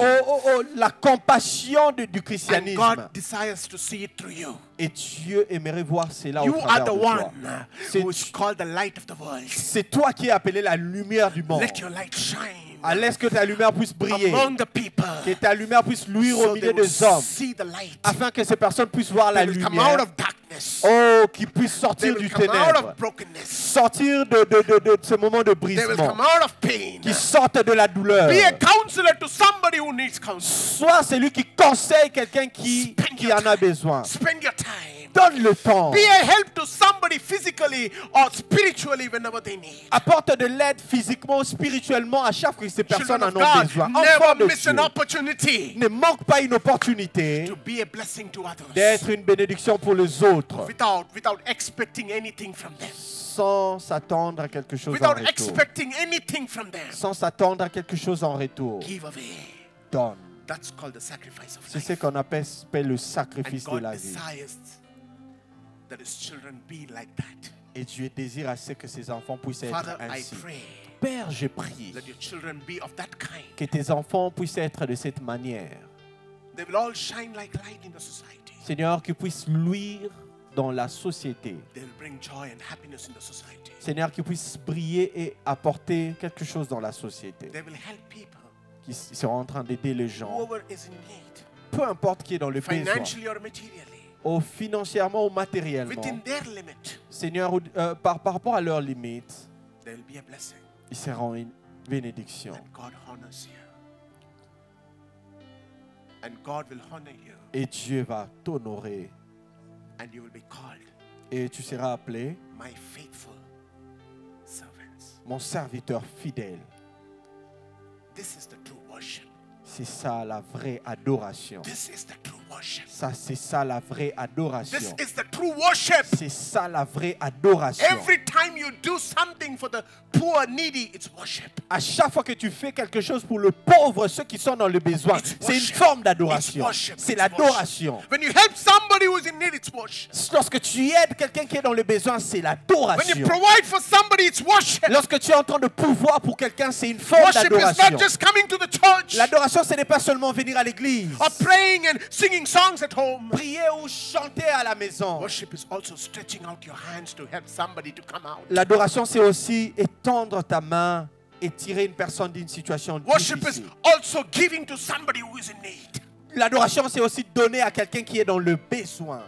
la compassion du And christianisme. God desires to see it through you. Et Dieu aimerait voir cela au You are travers the de toi. one C'est- who is called the light of the world. C'est toi qui es appelé la lumière du monde. Let your light shine À laisse que ta lumière puisse briller, among the people, que ta lumière puisse luire au so they milieu will des hommes, see the light. afin que ces personnes puissent voir la They will come out lumière, of darkness. oh, qui puissent They sortir will du come out ténèbre, of brokenness. sortir de ce moment de They will brisement, come out of pain. qui sortent de la douleur. Be a counselor to somebody who needs counsel. Sois celui qui conseille quelqu'un qui en a besoin. Spend your time. Donne le temps. Be a help to somebody physically or spiritually whenever they need. Apporte de l'aide physiquement ou spirituellement à chaque fois que ces personnes Children en of ont God, besoin. Enfants never de miss an Dieu, opportunity ne manque pas une opportunité to be a blessing to others d'être une bénédiction pour les autres without expecting anything from them. sans s'attendre à quelque chose en Without retour. expecting anything from them. Sans s'attendre à quelque chose en retour. Give away. Donne. That's called the sacrifice of C'est ce life. qu'on appelle le And sacrifice de God la vie. desires that his children be like that. Et Dieu désire à ce que ses enfants puissent être Father, I ainsi. pray Père, je prie that your children be of that kind. que tes enfants puissent être de cette manière. They will all shine like light in the society. Seigneur, qu'ils puissent luire dans la société. They will bring joy and happiness in the society. Seigneur, qu'ils puissent briller et apporter quelque chose dans la société. They will help people, Qu'ils seront en train d'aider les gens. whoever is in need, Peu importe qui est dans le besoin. financially or materially, Ou financièrement ou matériellement. within their limit. Seigneur, par rapport à leurs limites, They will be a blessing. ils seront une bénédiction. And God honors you. And God will honor you. Et Dieu va t'honorer. And you will be called Et tu seras appelé my faithful servants. mon serviteur fidèle. This is the true worship. C'est ça la vraie adoration. This is the true worship. Ça, c'est ça la vraie adoration. This is the true worship. C'est ça la vraie adoration. Every time you do something for the poor, needy, it's worship. À chaque fois que tu fais quelque chose pour le pauvre, ceux qui sont dans le besoin, It's c'est une worship. forme It's d'adoration. worship. C'est It's l'adoration. worship. When you help somebody who's in need, it's worship. Lorsque tu aides quelqu'un qui est dans le besoin, c'est When l'adoration. you provide for somebody, it's worship. Lorsque tu es en train de pouvoir pour quelqu'un, c'est une forme Worship is d'adoration. not just coming to the church L'adoration, ce n'est pas seulement venir à l'église, or praying and singing songs at home. prier ou chanter à la maison. Worship is also stretching out your hands to help somebody to come out. L'adoration, c'est aussi étendre ta main et tirer une personne d'une situation Worship is difficile. also giving to somebody who is in need. L'adoration, c'est aussi donner à quelqu'un qui est dans le besoin.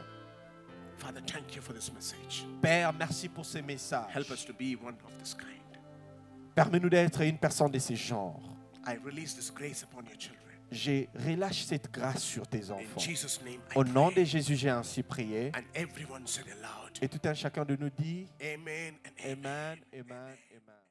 Father, thank you for this message. Père, merci pour ce message. Help us to be one of this kind. Permets-nous d'être une personne de ce genre. I release this grace upon your children. Je relâche cette grâce sur tes In enfants. Jesus' name, I Au nom de pray. Jésus, j'ai ainsi prié. And everyone said aloud, Et tout un chacun de nous dit Amen and amen. Amen, Amen, Amen.